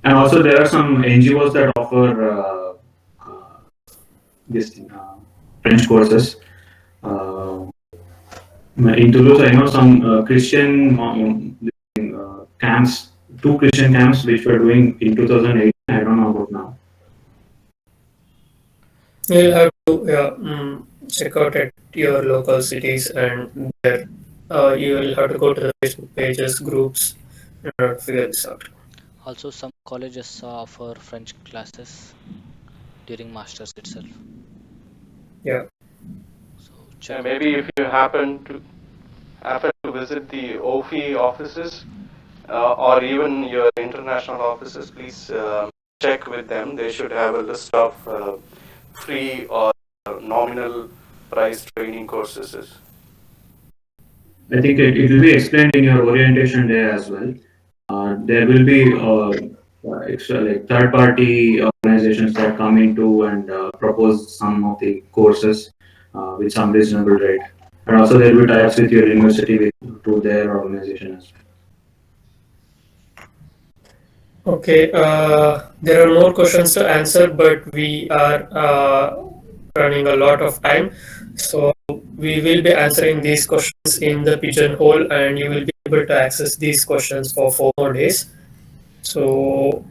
And also there are some NGOs that offer this thing, French courses. Uh, in Toulouse, I know some Christian camps, two Christian camps which were doing in 2008. I don't know about now. You'll have to check out at your local cities, and there you will have to go to the Facebook pages, groups, in order to figure this out. Also, some colleges offer French classes during masters itself. Yeah. So Yeah, check. maybe if you happen to visit the OFI offices or even your international offices, please check with them. They should have a list of free or nominal price training courses. I think it will be explained in your orientation day as well. There will be extra like third party organizations that come into and propose some of the courses with some reasonable rate. And also there will be tie-ups with your university to their organization as well. Okay, there are more questions to answer, but we are running a lot of time. So we will be answering these questions in the pigeonhole, and you will be able to access these questions for 4 more days. So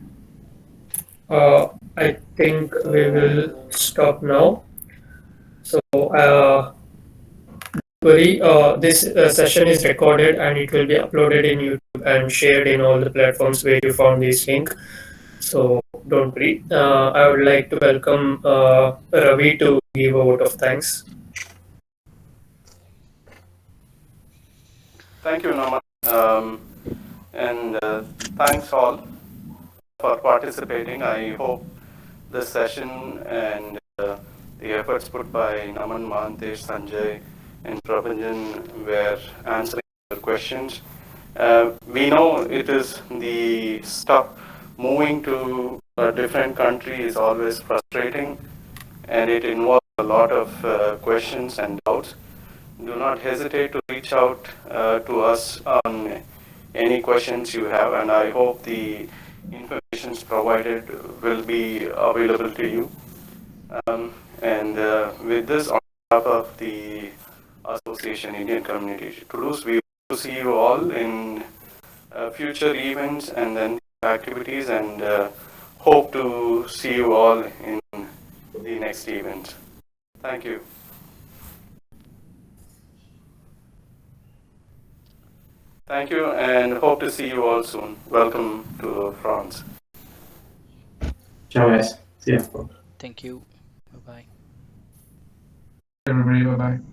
I think we will stop now. So worry, this session is recorded and it will be uploaded in YouTube and shared in all the platforms where you found this link. So don't worry. I would like to welcome Ravi to give a vote of thanks. Thank you, Naman. And thanks all for participating. I hope this session and the efforts put by Naman, Mahantesh, Sanjay, and Prabhanjan were answering your questions. We know it is the stuff moving to a different country is always frustrating, and it involves a lot of questions and doubts. Do not hesitate to reach out to us on any questions you have, and I hope the information provided will be available to you. And with this, on behalf of the Association Indian Community Toulouse, we hope to see you all in future events and then activities, and hope to see you all in the next event. Thank you. Thank you, and hope to see you all soon. Welcome to France. Ciao guys. See ya. Thank you. Bye bye. Everybody, bye bye.